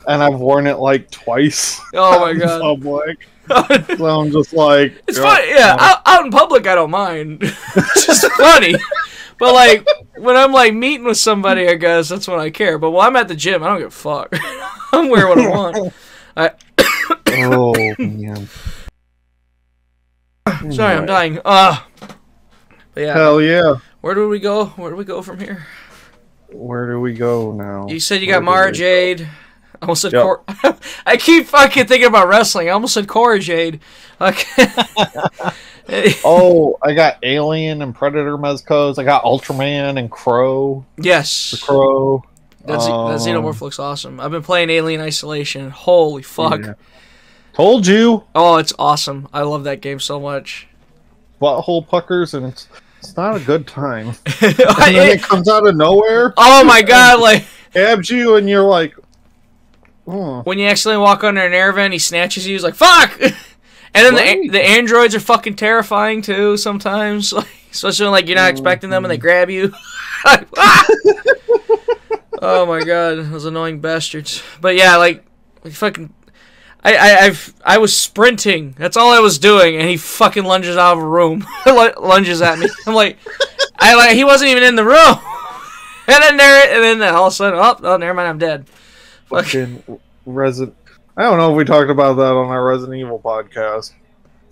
and I've worn it like twice. Oh my god. Public. So I'm just like, it's funny. Yeah, out in public I don't mind. It's just funny. But like when I'm like meeting with somebody, I guess that's when I care. But when I'm at the gym, I don't give a fuck. I'm wearing what I want. Oh man. Sorry, I'm dying. But yeah. Hell yeah. Where do we go? Where do we go from here? Where do we go now? You said you got Mara Jade. I almost said I keep fucking thinking about wrestling. I almost said Cora Jade. Okay. Oh, I got Alien and Predator Mezcos. I got Ultraman and Crow. Yes. The Crow. That Xenomorph looks awesome. I've been playing Alien Isolation. Holy fuck. Yeah. Told you. Oh, it's awesome. I love that game so much. Butthole puckers, and it's not a good time. And then it comes out of nowhere. Oh my god, like stabs you and you're like, when you accidentally walk under an air vent, he snatches you. He's like, fuck! And then the androids are fucking terrifying too sometimes, like, especially when like you're not expecting them and they grab you. Oh my god, those annoying bastards. But yeah, like fucking, I was sprinting. That's all I was doing, and he fucking lunges out of a room, lunges at me. I'm like, he wasn't even in the room. And then all of a sudden, oh, never mind, I'm dead. Fucking I don't know if we talked about that on our Resident Evil podcast.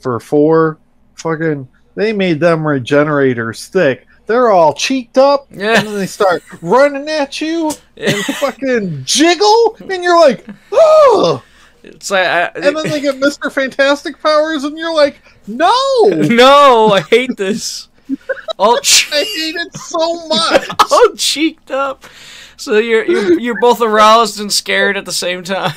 For 4, fucking, they made them regenerators thick. They're all cheeked up, and then they start running at you and fucking jiggle, and you're like, oh! It's like, and then they get Mr. Fantastic powers, and you're like, no! No, I hate this. I hate it so much. All cheeked up. So you're both aroused and scared at the same time.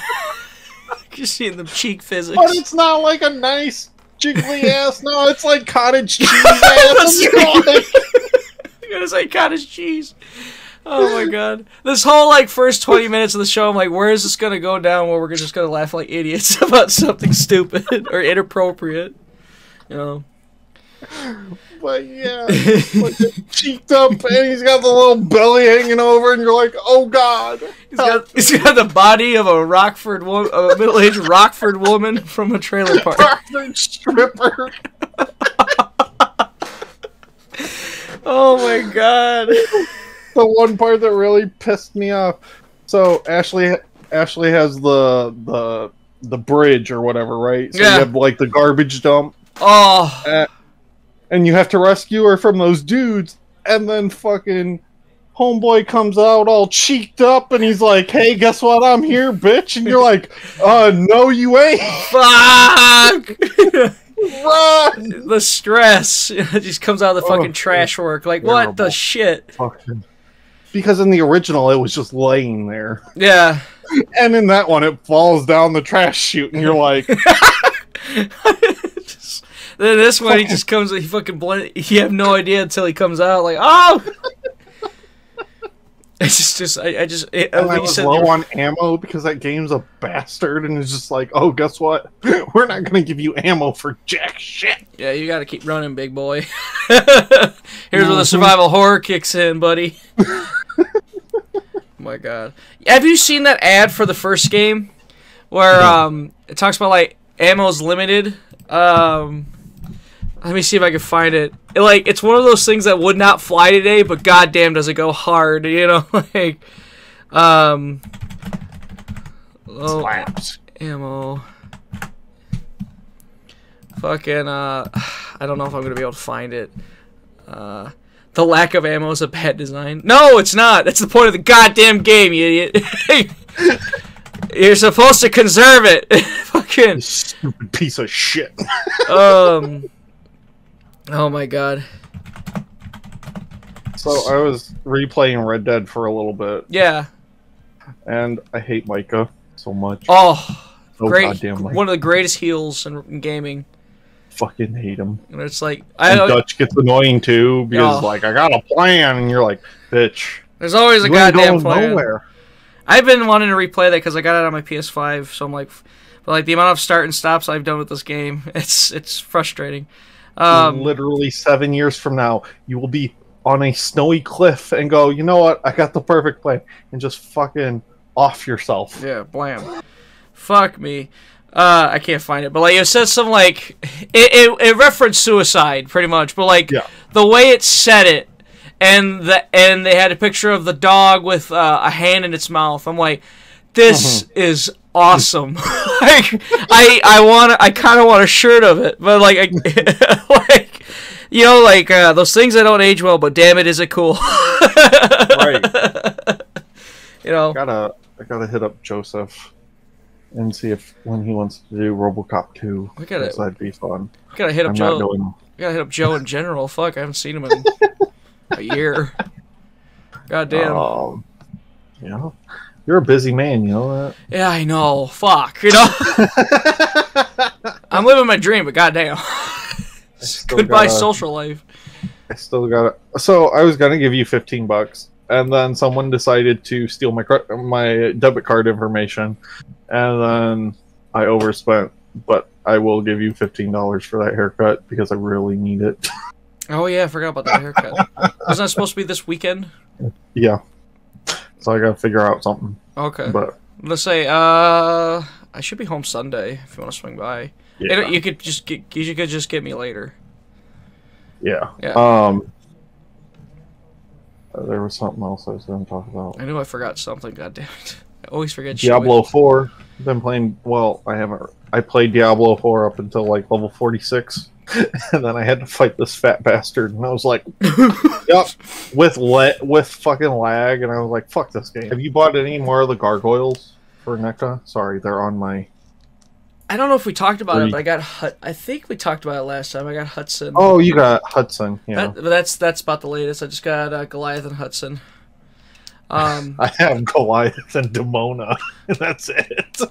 You're seeing the cheek physics. But it's not like a nice jiggly ass. No, it's like cottage cheese ass. I'm gonna say cottage cheese. Oh my god. This whole like first 20 minutes of the show, I'm like, where is this gonna go down where we're just gonna laugh like idiots about something stupid or inappropriate? You know. But yeah, like cheeked up, and he's got the little belly hanging over, and you're like, "Oh God!" He's got the body of a middle-aged Rockford woman from a trailer park. Rockford stripper. Oh my God! the one part that really pissed me off. So Ashley has the bridge or whatever, right? So yeah. you have like the garbage dump. Oh. And you have to rescue her from those dudes, and then fucking homeboy comes out all cheeked up, and he's like, "Hey, guess what? I'm here, bitch." And you're like, no, you ain't." Fuck. Run! The stress just comes out of the fucking trash work. Like, terrible. What the shit? Fucking. Because in the original, it was just laying there. Yeah. And in that one, it falls down the trash chute, and you're like... Then this one, he just comes, he fucking blend. You have no idea until he comes out, like, oh! It's just I was low on ammo because that game's a bastard, and it's just like, oh, guess what? We're not gonna give you ammo for jack shit. Yeah, you gotta keep running, big boy. Here's where the survival horror kicks in, buddy. Oh my god. Have you seen that ad for the first game? Where, it talks about, like, ammo's limited? Let me see if I can find it. It's one of those things that would not fly today, but goddamn does it go hard, you know? Like, slaps. Ammo. Fucking, I don't know if I'm gonna be able to find it. The lack of ammo is a bad design. No, it's not! That's the point of the goddamn game, you idiot! You're supposed to conserve it! Fucking... Stupid piece of shit. Oh my god. So I was replaying Red Dead for a little bit. Yeah. And I hate Micah so much. Oh, great! Goddamn Micah. One of the greatest heals in gaming. Fucking hate him. And it's like Dutch gets annoying too because like I got a plan, and you're like, bitch. There's always a goddamn plan. Nowhere. I've been wanting to replay that because I got it on my PS5, so I'm like, but like the amount of start and stops I've done with this game, it's frustrating. Literally 7 years from now, you will be on a snowy cliff and go, you know what? I got the perfect plan, and just fucking off yourself. Yeah, blam. Fuck me. I can't find it, but like it says something like it referenced suicide pretty much, but like the way it said it, and they had a picture of the dog with a hand in its mouth. I'm like, this is awesome. Like I kind of want a shirt of it, but like like you know, like those things that don't age well, but damn it, is it cool? Right. You know, I gotta hit up Joseph and see if when he wants to do RoboCop 2. That'd be fun. Gotta hit up Joe. Gotta hit up Joe in general. Fuck, I haven't seen him in a year. God damn. Yeah. You're a busy man, you know that? Yeah, I know. Fuck, you know? I'm living my dream, but goddamn. Goodbye social life. I still got it. So I was gonna give you $15, and then someone decided to steal my debit card information, and then I overspent. But I will give you $15 for that haircut because I really need it. Oh yeah, I forgot about that haircut. Wasn't that supposed to be this weekend? Yeah. So I gotta figure out something. Okay. But let's say I should be home Sunday if you want to swing by. Yeah. You could just get me later. Yeah. Yeah. There was something else I was going to talk about. I knew I forgot something. God damn it! I always forget. Diablo 4. Been playing. Well, I haven't. I played Diablo 4 up until like level 46, and then I had to fight this fat bastard, and I was like, "Yep," with fucking lag, and I was like, "Fuck this game." Have you bought any more of the gargoyles for NECA? Sorry, they're on my. I don't know if we talked about it, but I think we talked about it last time. I got Hudson. Oh, you got Hudson. Yeah, but that's about the latest. I just got Goliath and Hudson. I have Goliath and Demona, and that's it.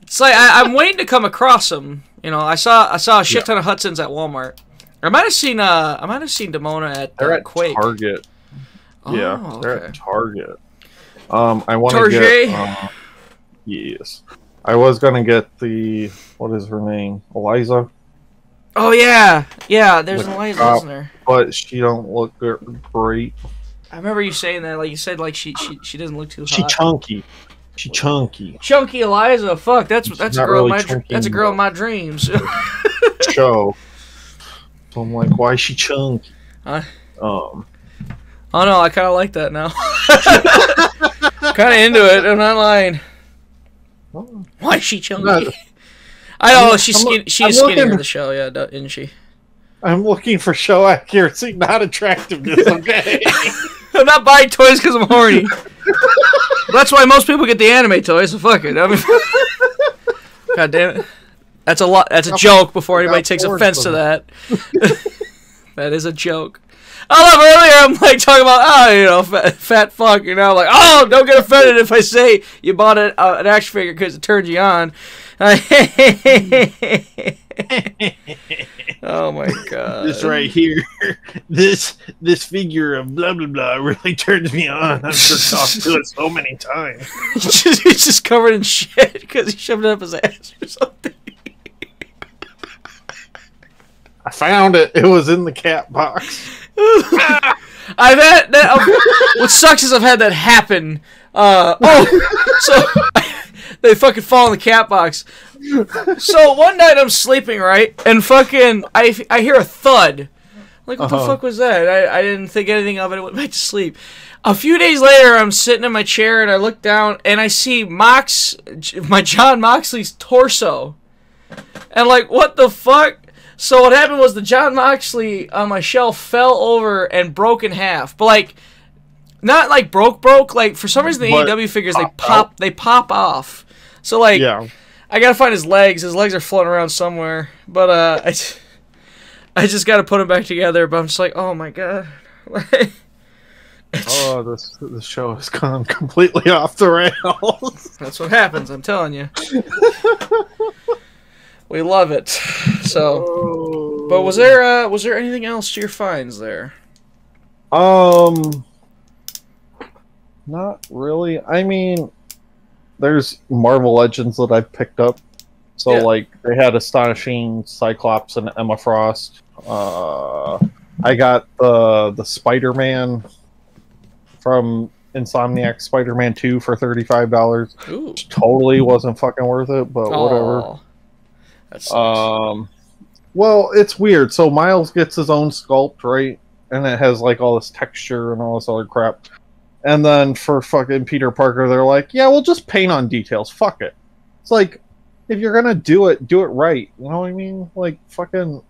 It's like I'm waiting to come across them. You know, I saw a shit ton of Hudsons at Walmart. I might have seen Demona at they're at Quake. Target. Oh, yeah, they're okay. at Target. I want to get. Yes, I was gonna get the what is her name, Eliza. Oh yeah. There's an Eliza, isn't there? But she don't look great. I remember you saying that. Like you said, like she doesn't look too hot. She chunky. Chunky Eliza. Fuck, that's a girl. Really that's a girl in my dreams. Show. So I'm like, why is she chunky? Huh? Oh no, I kind of like that now. Kind of into it. I'm not lying. Why is she chunky? I know she's skinnier in the show, yeah, isn't she? I'm looking for show accuracy, not attractiveness. Okay. I'm not buying toys because I'm horny. That's why most people get the anime toys. So fuck it. I mean, God damn it. That's a lot. That's a joke. Before anybody takes offense to that, that is a joke. I love earlier. I'm like talking about fat fuck. You know, like don't get offended if I say you bought an action figure because it turned you on. Oh my god! This right here, this figure of blah blah blah really turns me on. I've just talked to it so many times. He's just covered in shit because he shoved it up his ass or something. I found it. It was in the cat box. I've had that. What sucks is I've had that happen. So they fucking fall in the cat box. So one night I'm sleeping, right, and fucking I hear a thud. Like, what the fuck was that? I didn't think anything of it. I went back to sleep. A few days later, I'm sitting in my chair and I look down and I see my John Moxley's torso. And like, what the fuck? So what happened was the John Moxley on my shelf fell over and broke in half. But like, not like broke. Like for some reason the AEW figures they pop off. So like, yeah. I gotta find his legs. His legs are floating around somewhere. But I just gotta put them back together. But I'm just like, oh my god. This show has gone completely off the rails. That's what happens. I'm telling you. We love it. So, but was there anything else to your finds there? Not really. I mean, there's Marvel Legends that I've picked up. So, like, they had Astonishing Cyclops and Emma Frost. I got the Spider-Man from Insomniac Spider-Man 2 for $35. Which totally wasn't fucking worth it, but whatever. That sucks. Well, it's weird. So Miles gets his own sculpt, right? And it has like all this texture and all this other crap. And then for fucking Peter Parker, they're like, yeah, we'll just paint on details. Fuck it. It's like, if you're gonna do it right. You know what I mean? Like, fucking...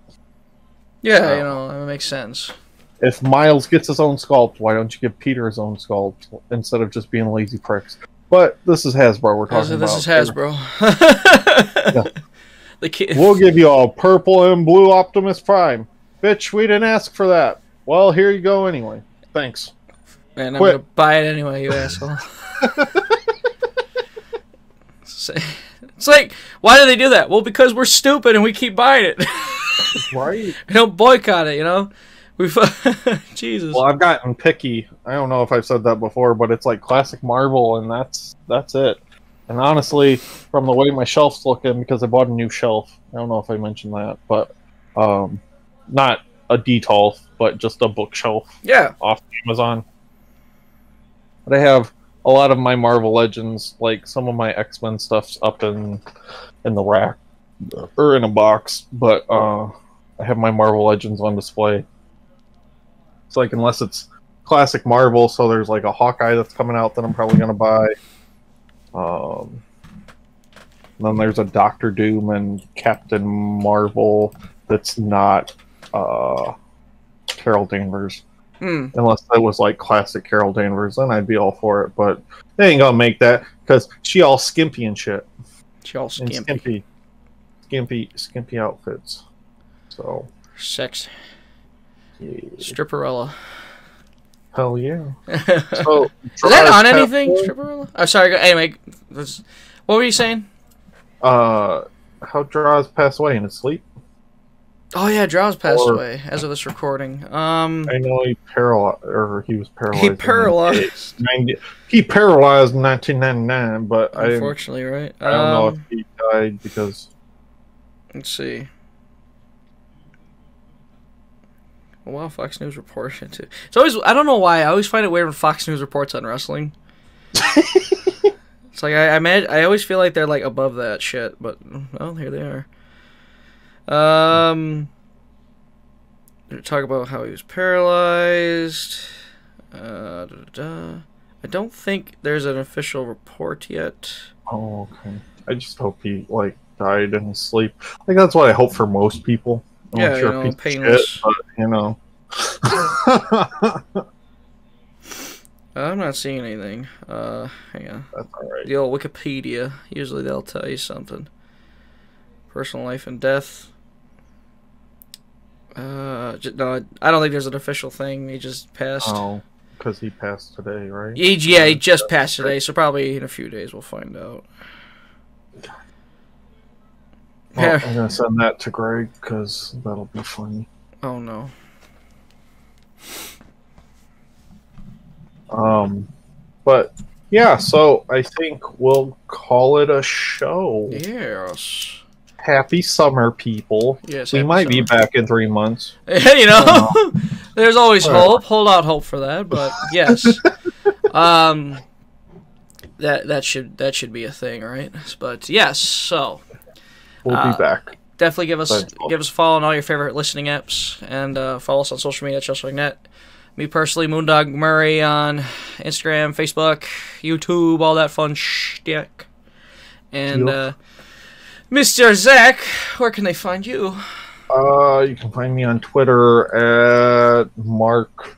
Yeah, it makes sense. If Miles gets his own sculpt, why don't you give Peter his own sculpt instead of just being lazy pricks? But this is Hasbro we're talking about. This is Hasbro. Yeah. We'll give you all purple and blue Optimus Prime. Bitch, we didn't ask for that. Well, here you go anyway. Thanks. Man, I'm going to buy it anyway, you asshole. It's like, why do they do that? Well, because we're stupid and we keep buying it. Right. We don't boycott it, you know? Jesus. Well, I've gotten picky. I don't know if I've said that before, but it's like classic Marvel, and that's it. And honestly, from the way my shelf's looking, because I bought a new shelf, I don't know if I mentioned that, but not a detolf, but just a bookshelf. Yeah. Off Amazon. But I have a lot of my Marvel Legends, like some of my X-Men stuff's up in the rack or in a box, but I have my Marvel Legends on display. It's like, unless it's classic Marvel, so there's like a Hawkeye that's coming out that I'm probably gonna buy. Then there's a Doctor Doom and Captain Marvel that's not Carol Danvers. Unless that was like classic Carol Danvers, then I'd be all for it. But they ain't gonna make that because she all skimpy and shit. She all skimpy. Skimpy outfits. So sex. Yeah. Stripperella. Hell yeah. So, is that on anything? Stripperella? I'm sorry. Anyway, what were you saying? How Draws passed away in his sleep. Oh yeah, Draws passed away as of this recording. I know he was paralyzed. He paralyzed. He paralyzed in 1999, but unfortunately, right? I don't know if he died because. Let's see. Well, Fox News reported it too. It's always, I don't know why, I always find it weird when Fox News reports on wrestling. It's like I always feel like they're like above that shit, but well, here they are. Talk about how he was paralyzed. I don't think there's an official report yet. Oh, okay. I just hope he like died in his sleep. Like that's what I hope for most people. Yeah, you know, painless. Shit, but, you know. I'm not seeing anything. Hang on. That's alright. The old Wikipedia. Usually they'll tell you something. Personal life and death. No, I don't think there's an official thing. He just passed. Oh, because he passed today, right? He just passed today, so probably in a few days we'll find out. Well, I'm gonna send that to Greg because that'll be funny. Oh no. But yeah, so I think we'll call it a show. Yes. Happy summer, people. Yes, we might be back in 3 months. You know, there's always hope. Hold out hope for that, but yes. That should be a thing, right? But yes, so we'll be back. Definitely give us a follow on all your favorite listening apps, and follow us on social media at Shellshock.net. Me personally, Moondog Murray on Instagram, Facebook, YouTube, all that fun shtick. And Mr. Zach, where can they find you? You can find me on Twitter at Mark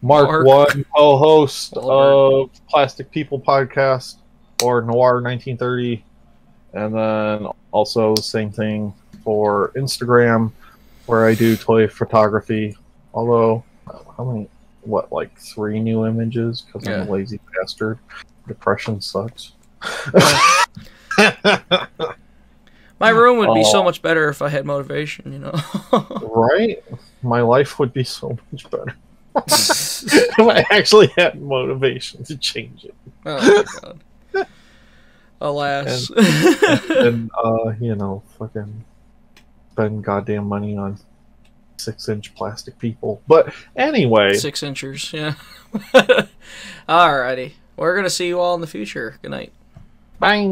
One, co-host of Plastic People Podcast or Noir 1930, and then also the same thing for Instagram, where I do toy photography. Although, how many? What, like 3 new images? Because I'm a lazy bastard. Depression sucks. My room would be so much better if I had motivation, you know. Right? My life would be so much better. If I actually had motivation to change it. Oh my god. Alas. And you know, fucking spend goddamn money on 6-inch plastic people. But anyway. 6 inchers, yeah. Alrighty. We're gonna see you all in the future. Good night. Bye.